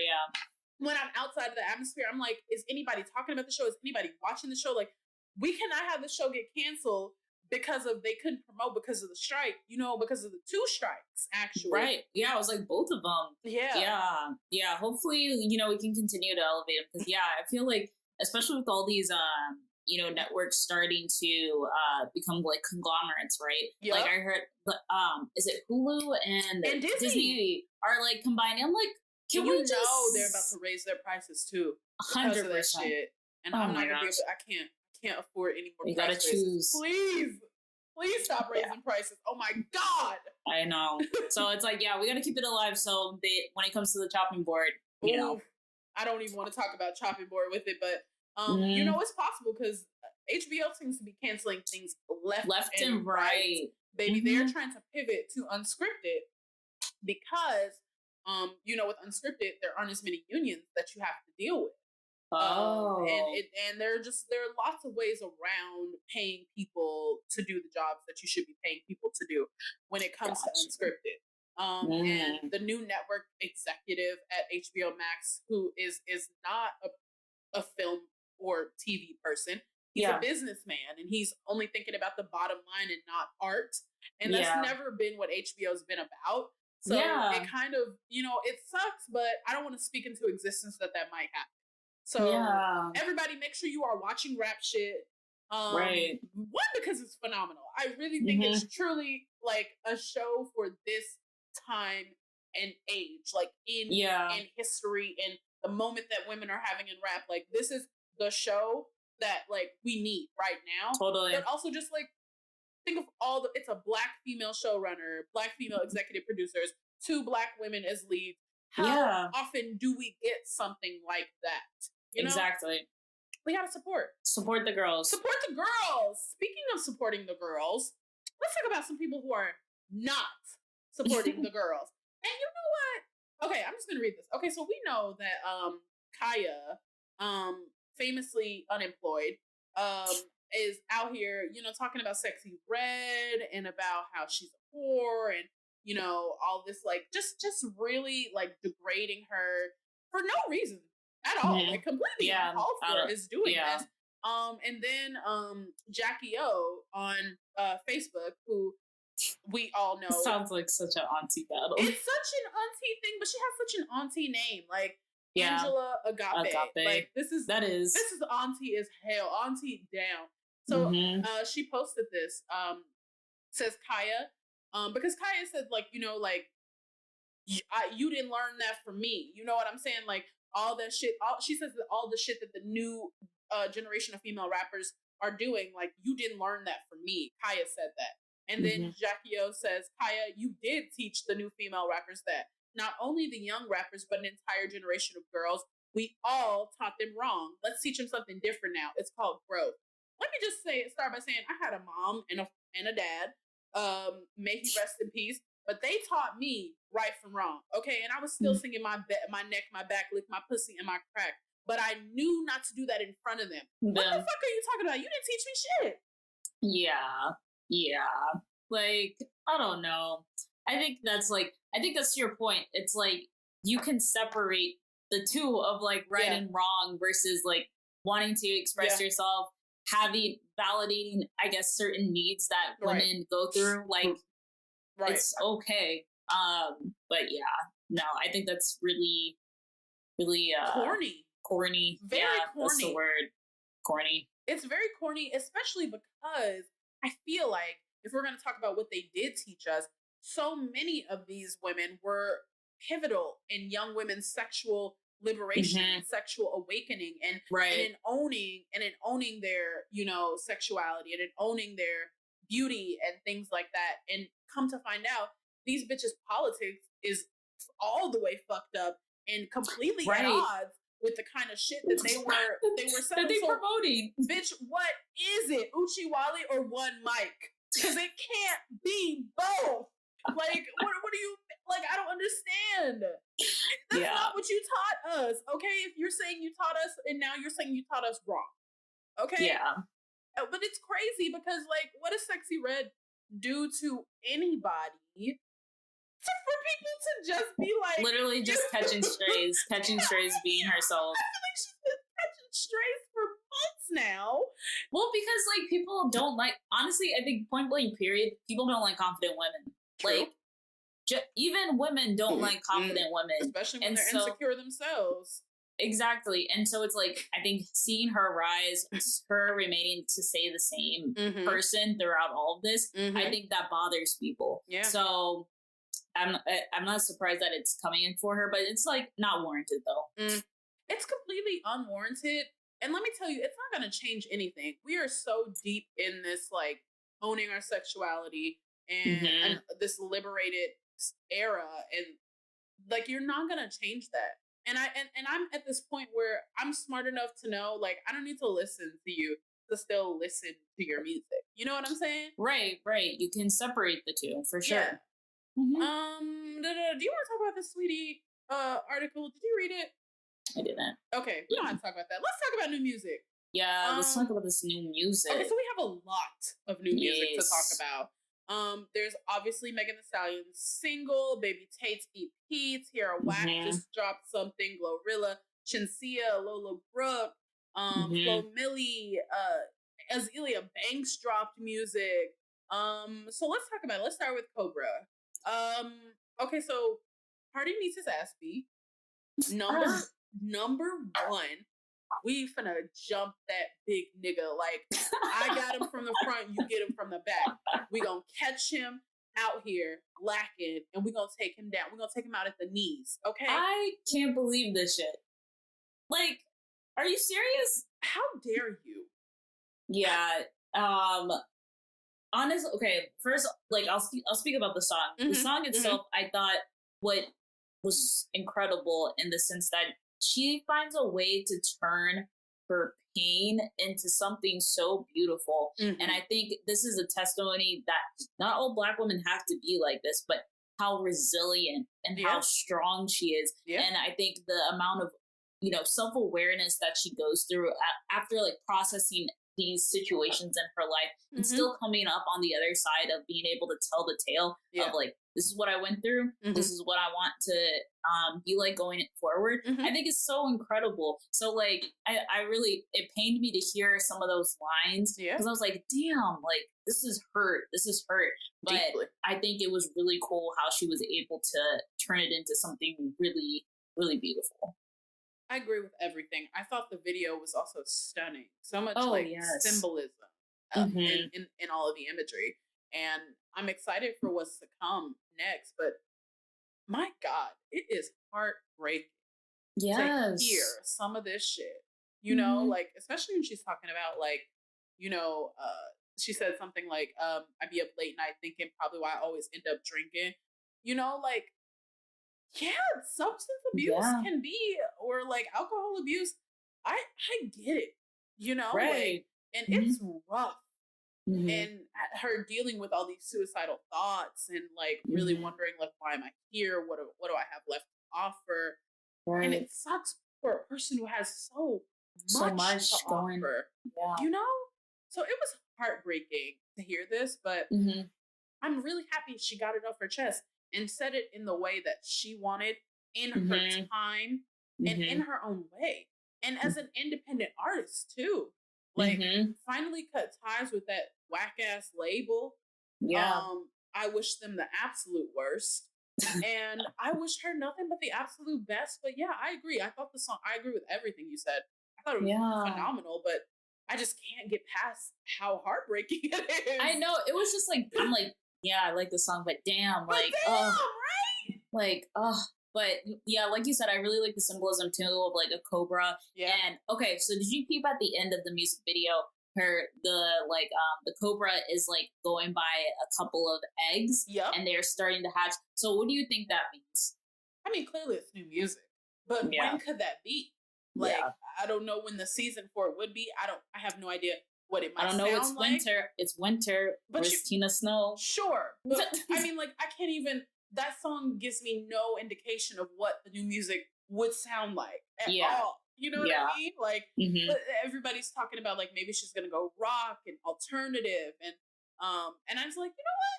Speaker 1: When I'm outside of the atmosphere, I'm like, is anybody talking about the show? Is anybody watching the show? Like, we cannot have the show get canceled because they couldn't promote because of the strike, you know, because of the 2 strikes, actually.
Speaker 2: Right. Yeah, it was like both of them. Yeah. Hopefully, you know, we can continue to elevate them because, I feel like, especially with all these, you know, networks starting to become like conglomerates, right? Yep. Like I heard, is it Hulu and Disney are like combining? I'm like, can we just?
Speaker 1: They're about to raise their prices too.
Speaker 2: 100%.
Speaker 1: And I'm not gonna be able to, I can't afford any more.
Speaker 2: You gotta choose.
Speaker 1: Please stop raising prices. Oh my god.
Speaker 2: I know. So it's like, we gotta keep it alive. So when it comes to the chopping board, you know.
Speaker 1: I don't even want to talk about chopping board with it, but you know, it's possible because HBO seems to be canceling things left and right. Baby, they're trying to pivot to unscripted because, you know, with unscripted, there aren't as many unions that you have to deal with. And there are lots of ways around paying people to do the jobs that you should be paying people to do when it comes to unscripted. And the new network executive at HBO Max, who is not a film or TV person, he's a businessman, and he's only thinking about the bottom line and not art. And that's never been what HBO's been about. So it kind of, you know, it sucks, but I don't want to speak into existence that might happen. So everybody, make sure you are watching rap shit. One, because it's phenomenal. I really think it's truly like a show for this time and age, like in history and the moment that women are having in rap. Like, this is the show that like we need right now.
Speaker 2: Totally.
Speaker 1: But also just like think of it's a Black female showrunner, Black female executive producers, 2 Black women as leads. How often do we get something like that? You know?
Speaker 2: Exactly.
Speaker 1: We gotta support
Speaker 2: the girls.
Speaker 1: Support the girls. Speaking of supporting the girls, let's talk about some people who are not supporting the girls. And you know what? Okay, I'm just gonna read this. Okay, so we know that Kaya, famously unemployed, is out here, you know, talking about Sexy Red and about how she's a whore and, you know, all this, like, just really, like, degrading her for no reason at all. Like, completely uncalled for is doing this. And then Jackie O on Facebook, who we all know.
Speaker 2: It sounds like such an auntie battle.
Speaker 1: It's such an auntie thing, but she has such an auntie name. Like, Angela Agape. Like, this is auntie as hell. Auntie down. So she posted this. Says, Kaya, Because Kaya said, like, you know, like, you didn't learn that from me. You know what I'm saying? Like, all that shit, she says that all the shit that the new generation of female rappers are doing, like, you didn't learn that from me. Kaya said that. And then Jackie O says, Kaya, you did teach the new female rappers that. Not only the young rappers, but an entire generation of girls. We all taught them wrong. Let's teach them something different now. It's called growth. Let me just start by saying I had a mom and a dad. May he rest in peace. But they taught me right from wrong. Okay, and I was still singing my neck, my back, lick my pussy, and my crack. But I knew not to do that in front of them. What the fuck are you talking about? You didn't teach me shit.
Speaker 2: Yeah. Like, I don't know. I think that's your point. It's like you can separate the two of like right and wrong versus like wanting to express yourself, validating, I guess, certain needs that women go through. Like, it's okay. But yeah, no, I think that's really, really corny. Very corny. That's the word. Corny.
Speaker 1: It's very corny, especially because I feel like if we're going to talk about what they did teach us, so many of these women were pivotal in young women's sexual liberation and sexual awakening and in owning their, you know, sexuality and in owning their beauty and things like that. And come to find out, these bitches' politics is all the way fucked up and completely at odds with the kind of shit that they were
Speaker 2: promoting.
Speaker 1: Bitch, what is it? Uchiwali or one mic? Because it can't be both. Like, what do you, like, I don't understand. That's not what you taught us, okay? If you're saying you taught us, and now you're saying you taught us wrong, okay?
Speaker 2: Yeah.
Speaker 1: But it's crazy because, like, what does Sexy Red do to anybody? For people to just be like...
Speaker 2: Literally just catching strays, being herself.
Speaker 1: I feel like she's been catching strays for months now.
Speaker 2: Well, because, like, people don't like... Honestly, I think point blank period, people don't like confident women. True. Like, even women don't like confident women.
Speaker 1: Especially when they're insecure themselves.
Speaker 2: Exactly. And so it's like, I think seeing her rise, her remaining to stay the same person throughout all of this, I think that bothers people. Yeah. So I'm not surprised that it's coming in for her, but it's like not warranted though.
Speaker 1: It's completely unwarranted. And let me tell you, it's not going to change anything. We are so deep in this, like, owning our sexuality and this liberated era, and like, you're not going to change that. And I'm at this point where I'm smart enough to know, like, I don't need to listen to you to still listen to your music. You know what I'm saying?
Speaker 2: Right. You can separate the two for sure.
Speaker 1: Yeah. Do you want to talk about this Sweetie article? Did you read it?
Speaker 2: I didn't.
Speaker 1: Okay, we don't have to talk about that. Let's talk about new music.
Speaker 2: Yeah, let's talk about this new music.
Speaker 1: Okay, so we have a lot of new music to talk about. There's obviously Megan Thee Stallion's single, Baby Tate's EP, Tierra Whack just dropped something, Glorilla, Shinsia, Lola Brooke, Flo Milli, Azealia Banks dropped music. So let's talk about it. Let's start with Cobra. Okay, so Cardi needs his ass beat. Number one, we finna jump that big nigga. Like, I got him from the front, you get him from the back. We gonna catch him out here lacking, and we gonna take him down. We gonna take him out at the knees, okay?
Speaker 2: I can't believe this shit. Like, are you serious?
Speaker 1: How dare you?
Speaker 2: Yeah. Honestly, okay, first, like, I'll speak about the song. The song itself, I thought what was incredible in the sense that she finds a way to turn her pain into something so beautiful. And I think this is a testimony that not all Black women have to be like this, but how resilient and how strong she is. And I think the amount of, you know, self-awareness that she goes through after, like, processing these situations in her life and still coming up on the other side of being able to tell the tale of, like, this is what I went through. This is what I want to be like going forward. I think it's so incredible. So, like, I really, it pained me to hear some of those lines because I was like, damn, like, this is hurt. But deeply. I think it was really cool how she was able to turn it into something really, really beautiful.
Speaker 1: I agree with everything. I thought the video was also stunning. So much symbolism in all of the imagery. and I'm excited for what's to come next. But my God, it is heartbreaking to hear some of this shit. You know, like, especially when she's talking about, like, you know, she said something like, I'd be up late night thinking probably why I always end up drinking. You know, like, yeah, substance abuse can be, or like alcohol abuse. I get it, you know, like, and it's rough. And her dealing with all these suicidal thoughts and like really wondering like, why am I here? What do I have left to offer? And it sucks for a person who has so much to offer, you know? So it was heartbreaking to hear this, but I'm really happy she got it off her chest and said it in the way that she wanted, in her time and in her own way. And as an independent artist too, like finally cut ties with that whack ass label. I wish them the absolute worst. And I wish her nothing but the absolute best. But yeah, I agree. I agree with everything you said. I thought it was phenomenal, but I just can't get past how heartbreaking it is.
Speaker 2: I know. It was just like, I'm like, yeah, I like the song, but damn, like,
Speaker 1: right?
Speaker 2: Like, but yeah, like you said, I really like the symbolism too of like a cobra. Yeah. And okay, so did you peep at the end of the music video? The cobra is like going by a couple of eggs, and they're starting to hatch. So what do you think that means?
Speaker 1: I mean, clearly it's new music, but when could that be? Like, I don't know when the season for it would be. I have no idea what it might sound like. I don't know.
Speaker 2: It's winter. It's winter. But where's Tina Snow?
Speaker 1: Sure, but I mean, like, I can't even. That song gives me no indication of what the new music would sound like at all. You know what I mean? Like, everybody's talking about, like, maybe she's going to go rock and alternative. And I was like, you know what?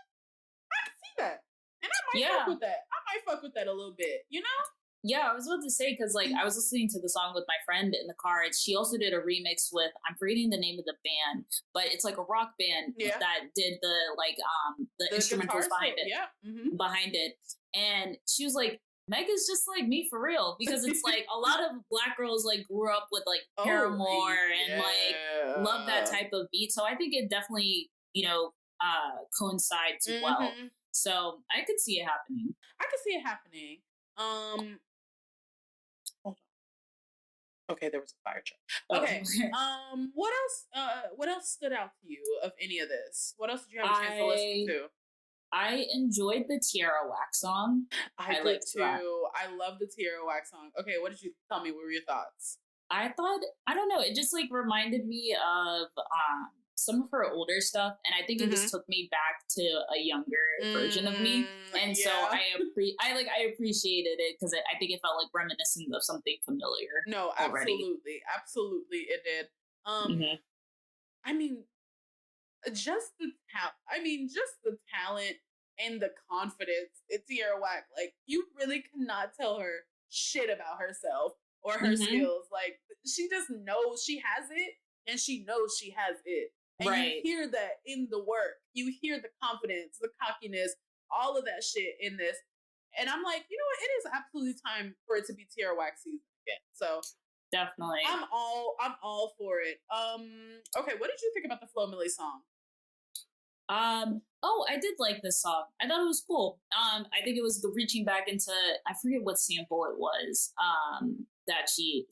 Speaker 1: I can see that. And I might fuck with that. I might fuck with that a little bit, you know?
Speaker 2: Yeah, I was about to say, because, like, I was listening to the song with my friend in the car, and she also did a remix with, I'm forgetting the name of the band, but it's, like, a rock band that did the, like, the instrumentals behind it. Behind it. And she was like, Meg is just like me for real, because it's like a lot of black girls like grew up with like Paramore and like love that type of beat. So I think it definitely, you know, coincides well. So I could see it happening.
Speaker 1: I could see it happening. Hold on. Okay, there was a fire truck. Okay. What else stood out to you of any of this? What else did you have a chance to listen to?
Speaker 2: I enjoyed the Tierra Whack song.
Speaker 1: I did too. That. I love the Tierra Whack song. Okay, what did you tell me? What were your thoughts?
Speaker 2: I don't know, it just like reminded me of some of her older stuff, and I think it just took me back to a younger version of me, and so I appreciated it because I think it felt like reminiscent of something familiar.
Speaker 1: No, absolutely, absolutely, it did. I mean. Just the talent and the confidence. It's Tierra Whack. Like, you really cannot tell her shit about herself or her skills. Like, she just knows she has it, and she knows she has it. And you hear that in the work. You hear the confidence, the cockiness, all of that shit in this. And I'm like, you know what? It is absolutely time for it to be Tierra Whack season again. So
Speaker 2: definitely,
Speaker 1: I'm all for it. Okay, what did you think about the Flo Milli song?
Speaker 2: I did like this song. I thought it was cool. I think it was the reaching back into, I forget what sample it was, that she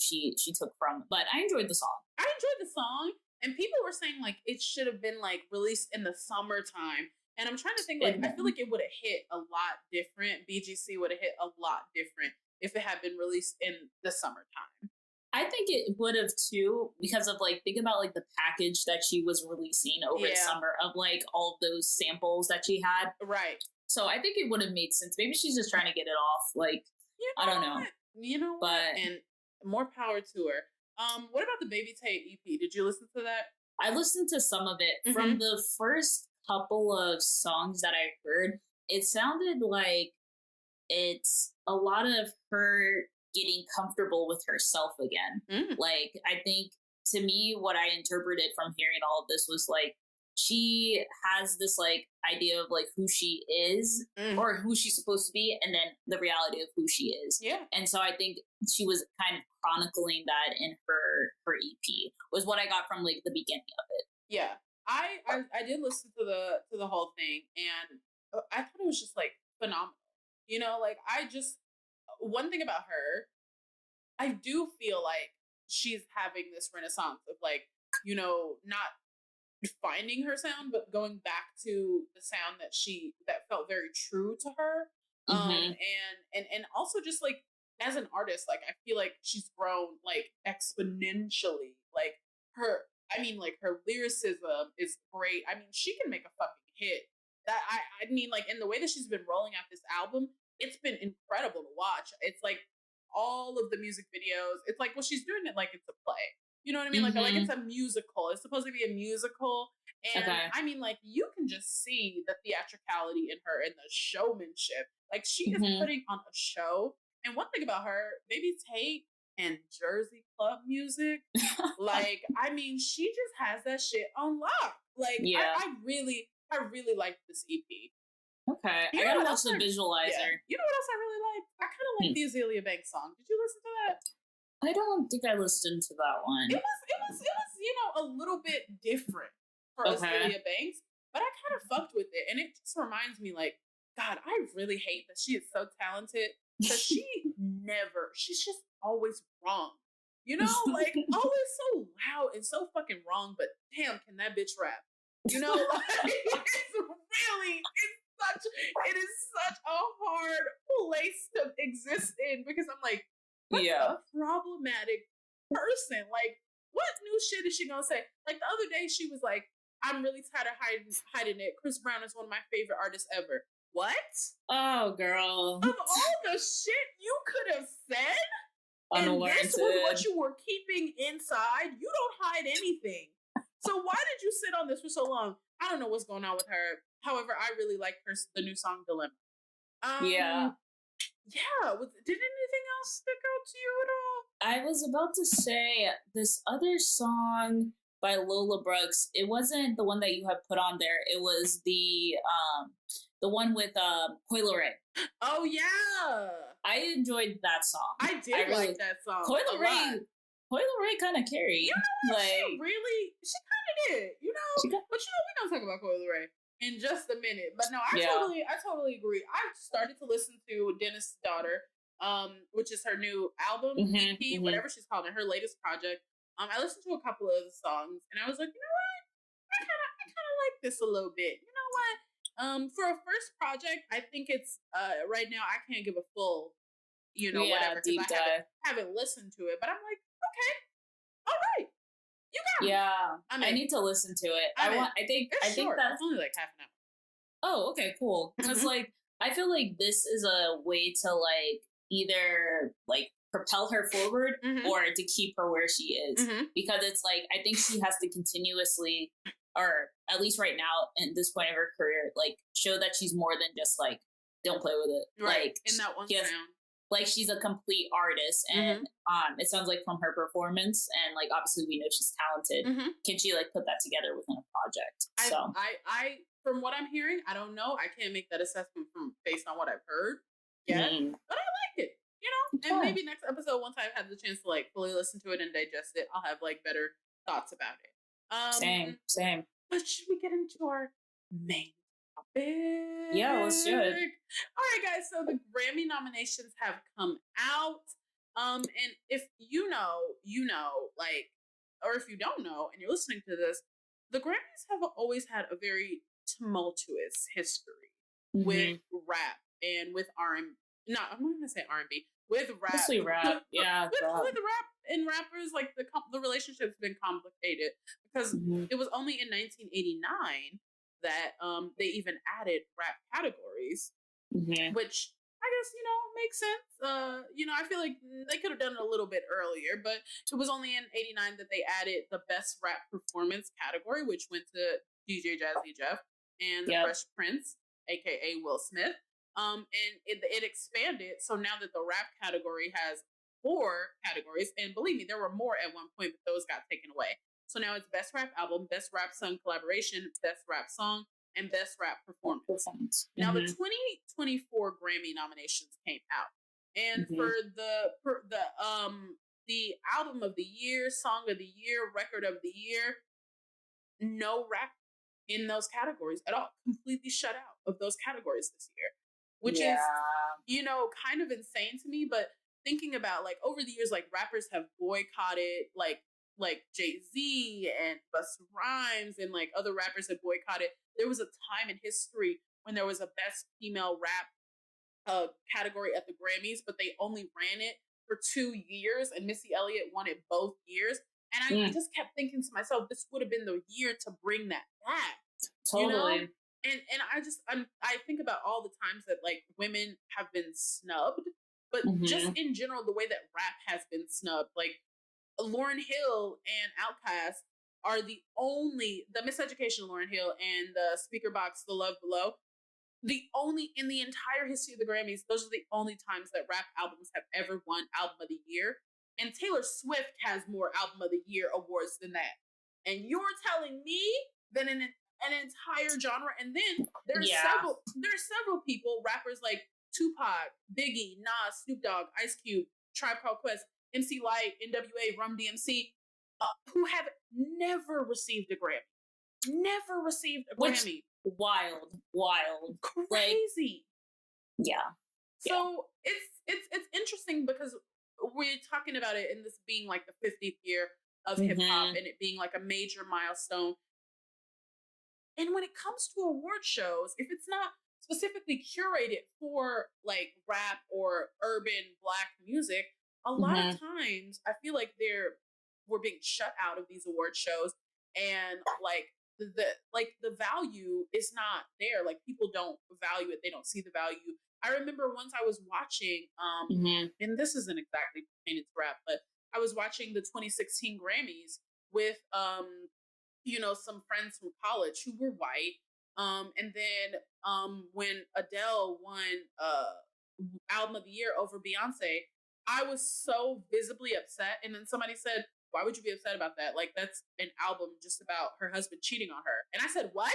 Speaker 2: took from, but I enjoyed the song.
Speaker 1: I enjoyed the song, and people were saying like it should have been like released in the summertime. And I'm trying to think, like, I feel like it would have hit a lot different. BGC would have hit a lot different if it had been released in the summertime.
Speaker 2: I think it would have too, because of like, think about like the package that she was releasing over the summer of like all of those samples that she had.
Speaker 1: Right.
Speaker 2: So I think it would have made sense. Maybe she's just trying to get it off. Like, I don't know.
Speaker 1: You know what? And more power to her. What about the Baby Tate EP? Did you listen to that?
Speaker 2: I listened to some of it. From the first couple of songs that I heard, it sounded like it's a lot of her getting comfortable with herself again. Like, I think to me, what I interpreted from hearing all of this was like, she has this like idea of like who she is or who she's supposed to be, and then the reality of who she is. Yeah. And so I think she was kind of chronicling that in her EP was what I got from like the beginning of it.
Speaker 1: Yeah. I did listen to the whole thing, and I thought it was just like phenomenal. You know, like one thing about her, I do feel like she's having this renaissance of like, you know, not finding her sound, but going back to the sound that felt very true to her. And also just like as an artist, like I feel like she's grown like exponentially. Like her lyricism is great. I mean, she can make a fucking hit. I mean, like in the way that she's been rolling out this album, it's been incredible to watch. It's like all of the music videos. It's like, well, she's doing it like it's a play. You know what I mean? Like it's a musical. It's supposed to be a musical. And I mean, like, you can just see the theatricality in her and the showmanship. Like, she is putting on a show. And one thing about her, Baby Tate and Jersey club music, like, I mean, she just has that shit on lock. Like, I really like this EP.
Speaker 2: Okay, I gotta watch the visualizer.
Speaker 1: Yeah. You know what else I really like? I kind of like the Azealia Banks song. Did you listen to that?
Speaker 2: I don't think I listened to that one.
Speaker 1: It was you know, a little bit different for Azealia Banks, but I kind of fucked with it, and it just reminds me, like, God, I really hate that she is so talented because she's just always wrong. You know, like always so loud and so fucking wrong. But damn, can that bitch rap? You know, like it is such a hard place to exist in because I'm like, what a problematic person. Like, what new shit is she gonna say? Like the other day, she was like, "I'm really tired of hiding it. Chris Brown is one of my favorite artists ever." What?
Speaker 2: Oh, girl!
Speaker 1: Of all the shit you could have said, and this was what you were keeping inside. You don't hide anything. So why did you sit on this for so long? I don't know what's going on with her. However, I really like the new song "Dilemma." Yeah. Did anything else stick out to you at all?
Speaker 2: I was about to say this other song by Lola Brooks. It wasn't the one that you have put on there. It was the one with Coi Leray.
Speaker 1: Oh yeah,
Speaker 2: I enjoyed that song.
Speaker 1: I did like that song.
Speaker 2: Coi Leray kind of carried.
Speaker 1: You know what? She kind of did. You know, but you know, we don't talk about Coi Leray in just a minute. But no, I totally agree. I started to listen to Dennis' Daughter, which is her new album, EP, whatever she's called it, her latest project. I listened to a couple of the songs, and I was like, you know what? I kind of like this a little bit. You know what? For a first project, I think it's right now. I can't give a full, whatever, because I haven't listened to it. But I'm like, okay, all right. You got me.
Speaker 2: Yeah, I need to listen to it. I think that's
Speaker 1: only like half an hour.
Speaker 2: Oh, okay, cool. Because like I feel like this is a way to like either like propel her forward or to keep her where she is, because it's like I think she has to continuously, or at least right now at this point of her career, like show that she's more than just like don't play with it.
Speaker 1: Right.
Speaker 2: Like
Speaker 1: in that one sound.
Speaker 2: Like she's a complete artist, and it sounds like from her performance, and like obviously we know she's talented. Can she like put that together within a project? So
Speaker 1: I from what I'm hearing, I don't know. I can't make that assessment based on what I've heard yet, but I like it. You know, and maybe next episode, once I've had the chance to like fully listen to it and digest it, I'll have like better thoughts about it.
Speaker 2: Same.
Speaker 1: But should we get into our main topic?
Speaker 2: Yeah, let's do it.
Speaker 1: All right, guys. So the Grammy nominations have come out. And if you know, like, or if you don't know, and you're listening to this, the Grammys have always had a very tumultuous history with rap and with R&B. No, I'm not gonna say R&B. With rap,
Speaker 2: mostly rap, yeah.
Speaker 1: With rap and rappers, like the relationship's been complicated because it was only in 1989 that they even added rap categories, which I guess makes sense. I feel like they could have done it a little bit earlier, but it was only in '89 that they added the best rap performance category, which went to DJ Jazzy Jeff and the Fresh Prince, aka Will Smith. And it expanded, so now that the rap category has 4 categories, and believe me, there were more at one point, but those got taken away. So now it's best rap album, best rap song collaboration, best rap song, and best rap performance. Now the 2024 Grammy nominations came out, and for the album of the year, song of the year, record of the year, no rap in those categories at all. Completely shut out of those categories this year, which is, you know, kind of insane to me. But thinking about, like, over the years, like, rappers have boycotted, like Jay-Z and Busta Rhymes and like other rappers have boycotted. There was a time in history when there was a best female rap category at the Grammys, but they only ran it for 2 years, and Missy Elliott won it both years. And I just kept thinking to myself, this would have been the year to bring that back.
Speaker 2: Totally.
Speaker 1: You know? And I think about all the times that like women have been snubbed, but just in general, the way that rap has been snubbed, like Lauryn Hill and Outkast are the Miseducation of Lauryn Hill and the Speaker Box, The Love Below, the only, in the entire history of the Grammys, those are the only times that rap albums have ever won Album of the Year. And Taylor Swift has more Album of the Year awards than that. And you're telling me that in an entire genre, and then there's several people, rappers like Tupac, Biggie, Nas, Snoop Dogg, Ice Cube, Tribe Called Quest, MC Lyte, NWA, Rum DMC, who have never received a Grammy. Never received a Grammy.
Speaker 2: Wild.
Speaker 1: Crazy.
Speaker 2: Like, yeah.
Speaker 1: So it's interesting because we're talking about it in this being like the 50th year of hip hop and it being like a major milestone. And when it comes to award shows, if it's not specifically curated for like rap or urban Black music, a lot of times I feel like we're being shut out of these award shows, and like the value is not there. Like people don't value it. They don't see the value. I remember once I was watching, and this isn't exactly pertaining to rap, but I was watching the 2016 Grammys with, you know, some friends from college who were white. And then when Adele won Album of the Year over Beyonce, I was so visibly upset. And then somebody said, why would you be upset about that? Like, that's an album just about her husband cheating on her. And I said, what?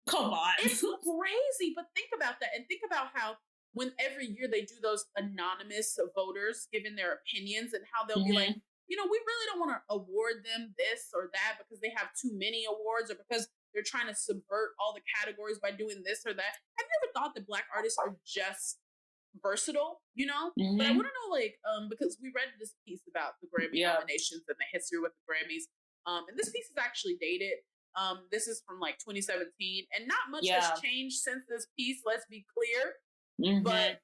Speaker 2: Come on.
Speaker 1: It's crazy. But think about that. And think about how when every year they do those anonymous voters giving their opinions and how they'll be like, you know, we really don't want to award them this or that because they have too many awards or because they're trying to subvert all the categories by doing this or that. Have you ever thought that Black artists are just versatile, you know? But I want to know, like, because we read this piece about the Grammy nominations and the history with the Grammys. And this piece is actually dated. This is from like 2017, and not much has changed since this piece, let's be clear. But,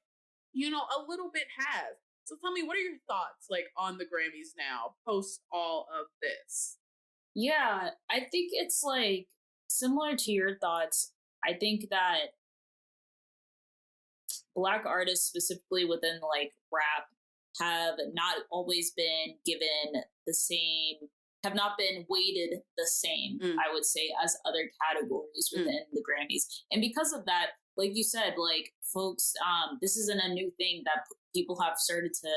Speaker 1: you know, a little bit has. So tell me, what are your thoughts like on the Grammys now, post all of this?
Speaker 2: Yeah, I think it's like similar to your thoughts. I think that Black artists, specifically within like rap, have not always been given the same, have not been weighted the same, I would say, as other categories within the Grammys. And because of that, like you said, like folks, this isn't a new thing that people have started to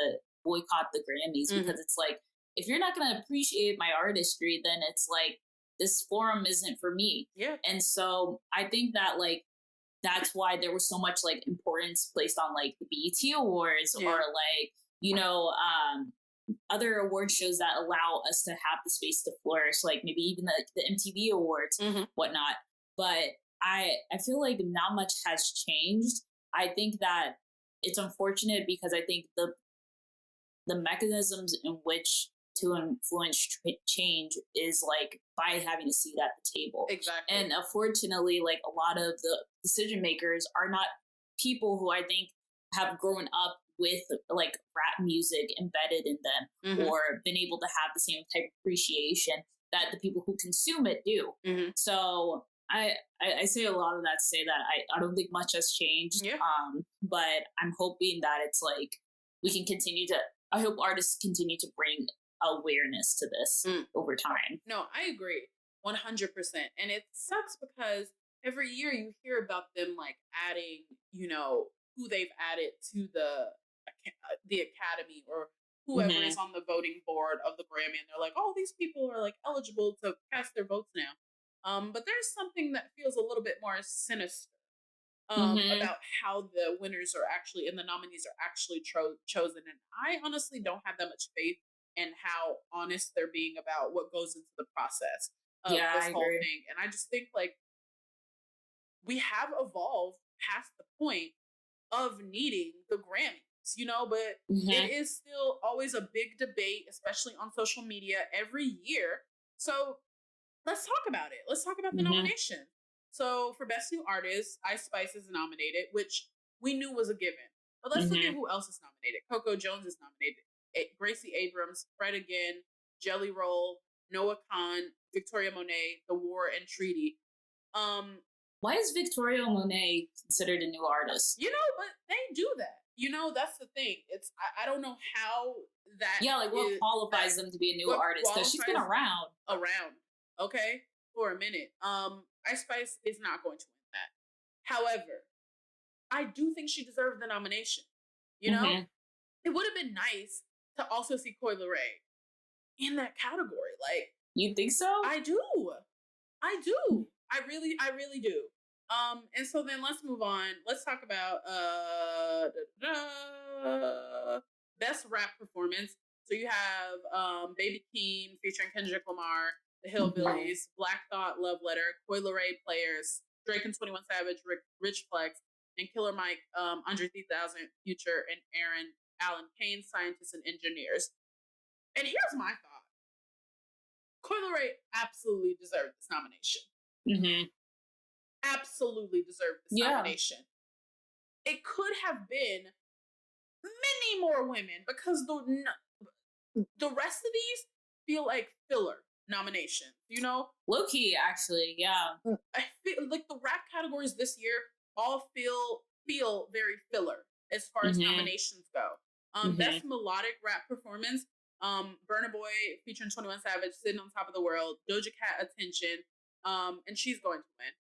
Speaker 2: boycott the Grammys because it's like, if you're not going to appreciate my artistry, then it's like, this forum isn't for me.
Speaker 1: Yeah.
Speaker 2: And so I think that like, that's why there was so much like importance placed on like the BET Awards or like, you know, other award shows that allow us to have the space to flourish, like maybe even the MTV Awards, whatnot. But I feel like not much has changed. I think that it's unfortunate because I think the mechanisms in which to influence change is like by having a seat at the table.
Speaker 1: Exactly. And
Speaker 2: unfortunately, like a lot of the decision makers are not people who I think have grown up with like rap music embedded in them or been able to have the same type of appreciation that the people who consume it do. So I say a lot of that to say that I don't think much has changed. But I'm hoping that it's like we can continue to, I hope artists continue to bring awareness to this over time.
Speaker 1: No, I agree 100%. And it sucks because every year you hear about them like adding, you know, who they've added to the Academy or whoever is on the voting board of the Grammy, and they're like, oh, these people are like eligible to cast their votes now. But there's something that feels a little bit more sinister about how the winners are actually and the nominees are actually chosen. And I honestly don't have that much faith and how honest they're being about what goes into the process of this whole thing. And I just think like we have evolved past the point of needing the Grammys, you know, but it is still always a big debate, especially on social media every year. So let's talk about it. Let's talk about the nomination. So for Best New Artist, Ice Spice is nominated, which we knew was a given. But let's look at who else is nominated. Coco Jones is nominated. Gracie Abrams, Fred Again, Jelly Roll, Noah Khan, Victoria Monet, The War and Treaty.
Speaker 2: Why is Victoria Monet considered a new artist?
Speaker 1: You know, but they do that. You know, that's the thing. It's I don't know how that.
Speaker 2: Yeah, like what qualifies them to be a new artist? Because she's been around.
Speaker 1: Okay, for a minute. Ice Spice is not going to win that. However, I do think she deserved the nomination. You know, it would have been nice to also see Coi Leray in that category. Like,
Speaker 2: you think so?
Speaker 1: I do. I really do. And so then let's move on. Let's talk about best rap performance. So you have Baby Keem featuring Kendrick Lamar, The Hillbillies, Black Thought, Love Letter, Coi Leray, Players, Drake and 21 Savage, Rich Flex, and Killer Mike, Andre 3000, Future, and Aaron Allen Kane, Scientists and Engineers. And here's my thought. Coi Leray absolutely deserved this nomination. Absolutely deserved this nomination. It could have been many more women because the rest of these feel like filler nominations, you know?
Speaker 2: Low-key, actually, yeah.
Speaker 1: I feel like the rap categories this year all feel very filler as far as nominations go. Best melodic rap performance, Burna Boy featuring 21 Savage, Sitting on Top of the World, Doja Cat, Attention, and she's going to win.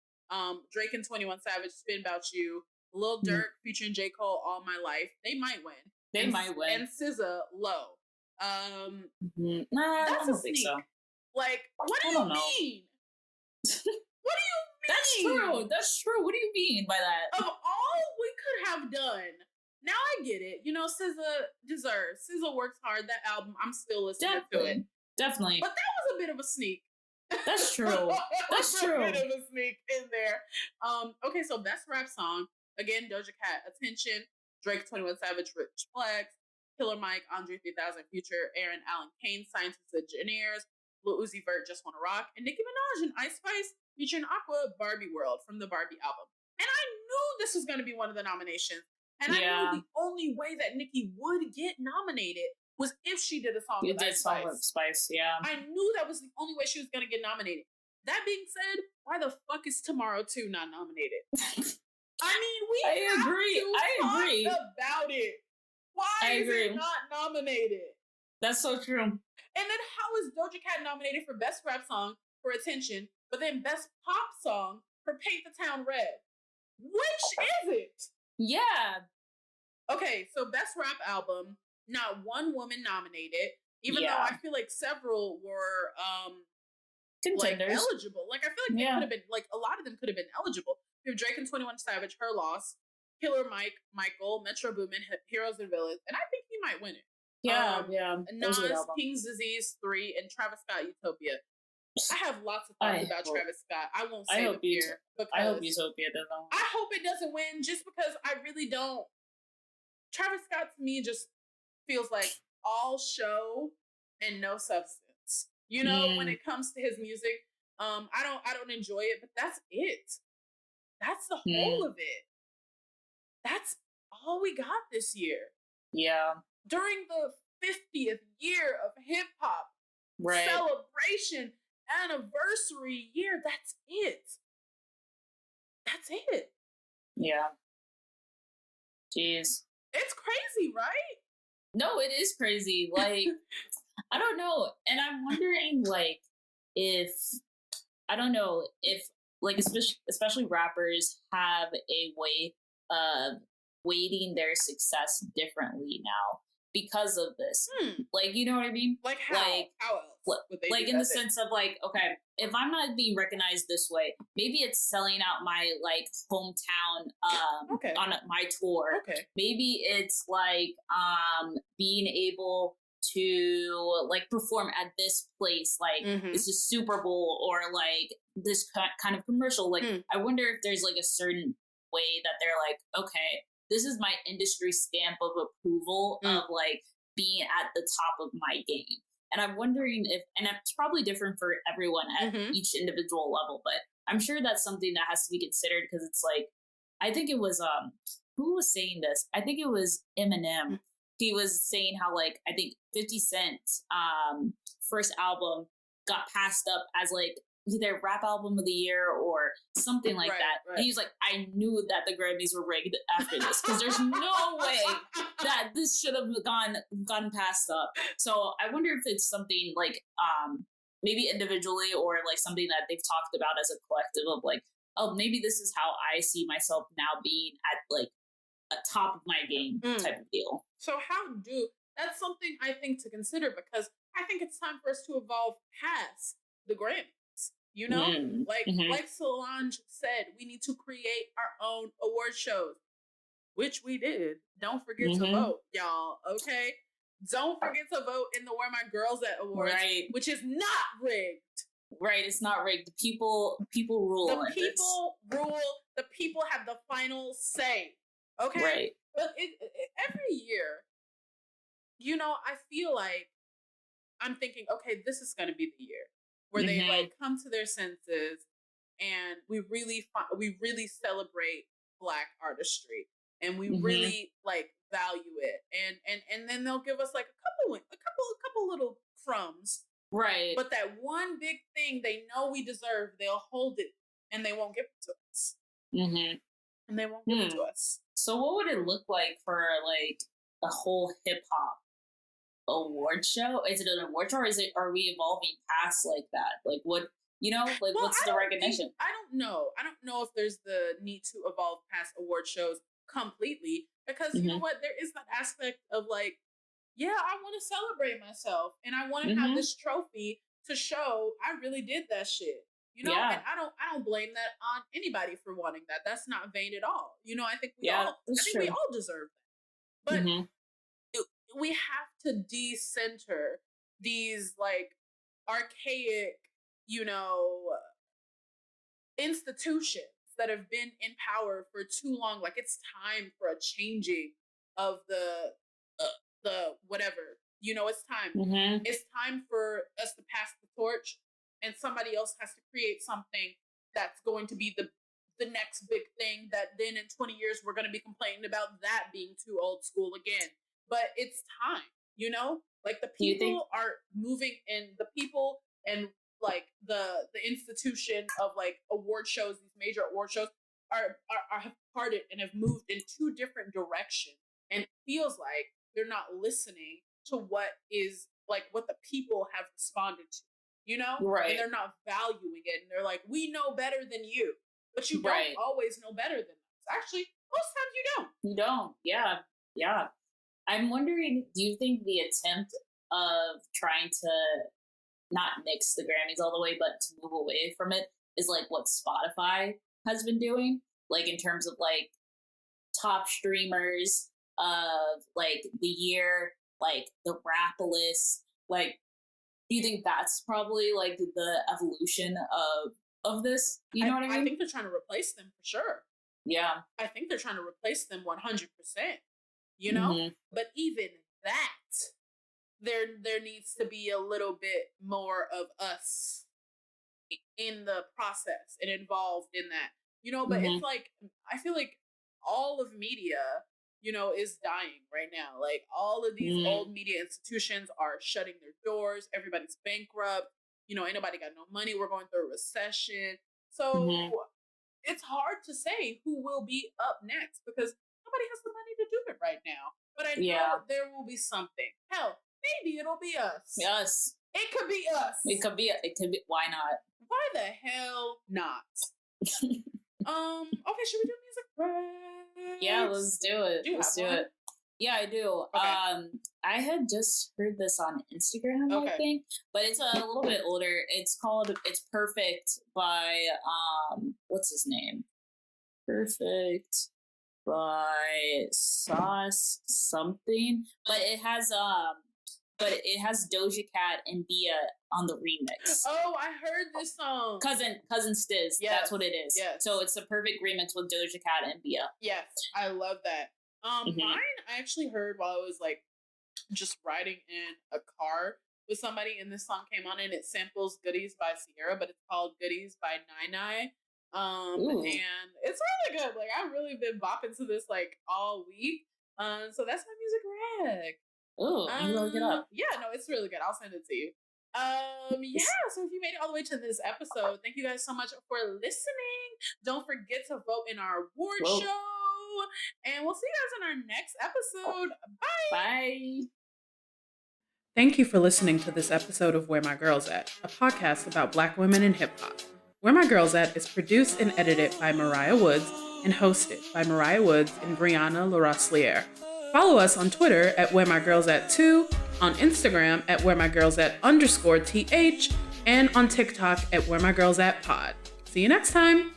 Speaker 1: Drake and 21 Savage, Spin About You, Lil Durk featuring J. Cole, All My Life. They might win. And SZA, Low. That's a sneak. So. Like, what do you mean? What do you mean?
Speaker 2: That's true. What do you mean by that?
Speaker 1: Of all we could have done, now I get it. You know, SZA deserves. SZA works hard. That album, I'm still listening to it.
Speaker 2: Definitely.
Speaker 1: But that was a bit of a sneak.
Speaker 2: That's true. That's true.
Speaker 1: A bit of a sneak in there. Okay, so best rap song. Again, Doja Cat, Attention, Drake, 21 Savage, Rich Flex, Killer Mike, Andre 3000, Future, Aaron Allen Kane, Scientists and Engineers, Lil Uzi Vert, Just Wanna Rock, and Nicki Minaj and Ice Spice featuring Aqua, Barbie World from the Barbie album. And I knew this was going to be one of the nominations. And I knew the only way that Nicki would get nominated was if she did a song with Ice Spice. I knew that was the only way she was going to get nominated. That being said, why the fuck is Tomorrow 2 not nominated? I mean, I agree about it. Why is it not nominated?
Speaker 2: That's so true.
Speaker 1: And then how is Doja Cat nominated for Best Rap Song for Attention, but then Best Pop Song for Paint the Town Red? Which is it?
Speaker 2: Yeah.
Speaker 1: Okay, so Best Rap Album, not one woman nominated, even though I feel like several were like eligible. Like I feel like they could have been like a lot of them could have been eligible. We have Drake and 21 Savage, Her Loss, Killer Mike, Michael, Metro Boomin, Heroes and Villains, and I think he might win it. Nas, King's Disease 3, and Travis Scott, Utopia. I have lots of thoughts about Travis Scott. I won't say them here.
Speaker 2: I hope Utopia doesn't.
Speaker 1: I hope it doesn't win just because I really don't. Travis Scott to me just feels like all show and no substance. You know, when it comes to his music, I don't enjoy it, but that's it. That's the whole of it. That's all we got this year.
Speaker 2: Yeah.
Speaker 1: During the 50th year of hip hop celebration anniversary year, that's it. That's it.
Speaker 2: Yeah. Jeez.
Speaker 1: It's crazy, right?
Speaker 2: No, it is crazy. Like, I don't know. And I'm wondering, like, if like, especially rappers have a way of weighting their success differently now because of this. Like, you know what I mean?
Speaker 1: Like how? Like, how else would they
Speaker 2: like in the sense of like, okay, if I'm not being recognized this way, maybe it's selling out my like hometown on my tour.
Speaker 1: Okay.
Speaker 2: Maybe it's like being able to like perform at this place, like this is Super Bowl or like this kind of commercial. Like, I wonder if there's like a certain way that they're like, okay, this is my industry stamp of approval of like being at the top of my game. And I'm wondering if, and it's probably different for everyone at each individual level, but I'm sure that's something that has to be considered, because it's like, I think it was, who was saying this? I think it was Eminem. He was saying how, like, I think 50 Cent's first album got passed up as like either rap album of the year or something like that. Right. And he was like, I knew that the Grammys were rigged after this, because there's no way that this should have gotten passed up. So I wonder if it's something like maybe individually or like something that they've talked about as a collective of like, oh, maybe this is how I see myself now being at like a top of my game type of deal.
Speaker 1: So that's something I think to consider, because I think it's time for us to evolve past the Grammys. You know, like Solange said, we need to create our own award shows, which we did. Don't forget to vote, y'all. Okay, don't forget to vote in the Where My Girls At Awards, which is not rigged.
Speaker 2: Right, it's not rigged. The people rule.
Speaker 1: The people rule. The people have the final say. Okay,
Speaker 2: right.
Speaker 1: But every year, you know, I feel like I'm thinking, okay, this is going to be the year where they like come to their senses, and we really celebrate Black artistry, and we really like value it, and then they'll give us like a couple little crumbs,
Speaker 2: right?
Speaker 1: But that one big thing they know we deserve, they'll hold it, and they won't give it to us, and they won't give it to us.
Speaker 2: So what would it look like for like a whole hip hop award show? Is it an award show, or are we evolving past like that? Like what, you know, like what's the recognition?
Speaker 1: I don't know if there's the need to evolve past award shows completely, because you know what, there is that aspect of like, yeah, I want to celebrate myself, and I want to have this trophy to show I really did that shit, you know. And I don't blame that on anybody for wanting that. That's not vain at all, you know. I think we all deserve that, but we have to decenter these like archaic, you know, institutions that have been in power for too long. Like, it's time for a changing of the whatever, you know. It's time. It's time for us to pass the torch, and somebody else has to create something that's going to be the next big thing, that then in 20 years we're going to be complaining about that being too old school again. But it's time, you know, like the people are moving, and the people and like the institution of like award shows, these major award shows are have parted and have moved in two different directions, and it feels like they're not listening to what the people have responded to, you know, and they're not valuing it, and they're like, we know better than you, but you don't always know better than us. Actually, most times you don't.
Speaker 2: Yeah. I'm wondering, do you think the attempt of trying to not nix the Grammys all the way, but to move away from it, is like what Spotify has been doing? Like, in terms of like top streamers of like the year, like the rap list. Like, do you think that's probably like the evolution of this? You know what I mean?
Speaker 1: I think they're trying to replace them for sure.
Speaker 2: Yeah.
Speaker 1: I think they're trying to replace them 100%. You know, but even that, there needs to be a little bit more of us in the process and involved in that, you know. But it's like, I feel like all of media, you know, is dying right now. Like, all of these old media institutions are shutting their doors. Everybody's bankrupt. You know, ain't nobody got no money. We're going through a recession. So it's hard to say who will be up next, because nobody has the money to do it right now. But I know there will be something. Hell, maybe it'll be us.
Speaker 2: Yes.
Speaker 1: It could be us.
Speaker 2: It could be. Why not?
Speaker 1: Why the hell not? Okay, should we do music breaks?
Speaker 2: Yeah, let's do it. Let's do it. Yeah, I do. Okay. I had just heard this on Instagram, I think, but it's a little bit older. It's called "It's Perfect" by what's his name? Perfect by Sauce something, but it has but it has Doja Cat and Bia on the remix.
Speaker 1: Oh, I heard this song.
Speaker 2: Cousin Stiz. Yes. That's what it is. Yes. So it's a perfect remix with Doja Cat and Bia.
Speaker 1: Yes, I love that. Mine, I actually heard while I was like just riding in a car with somebody, and this song came on, and it samples Goodies by Sierra, but it's called Goodies by Nai. And it's really good. Like, I've really been bopping to this like all week. So that's my music rag.
Speaker 2: Ooh, you look it up.
Speaker 1: Yeah, no, it's really good. I'll send it to you. So if you made it all the way to this episode, thank you guys so much for listening. Don't forget to vote in our award show. And we'll see you guys in our next episode. Bye.
Speaker 2: Bye.
Speaker 1: Thank you for listening to this episode of Where My Girls At, a podcast about Black women in hip hop. Where My Girls At is produced and edited by Mariah Woods and hosted by Mariah Woods and Brianna LaRosliere. Follow us on Twitter at Where My Girls At 2, on Instagram at Where My Girls At _TH, and on TikTok at Where My Girls At Pod. See you next time.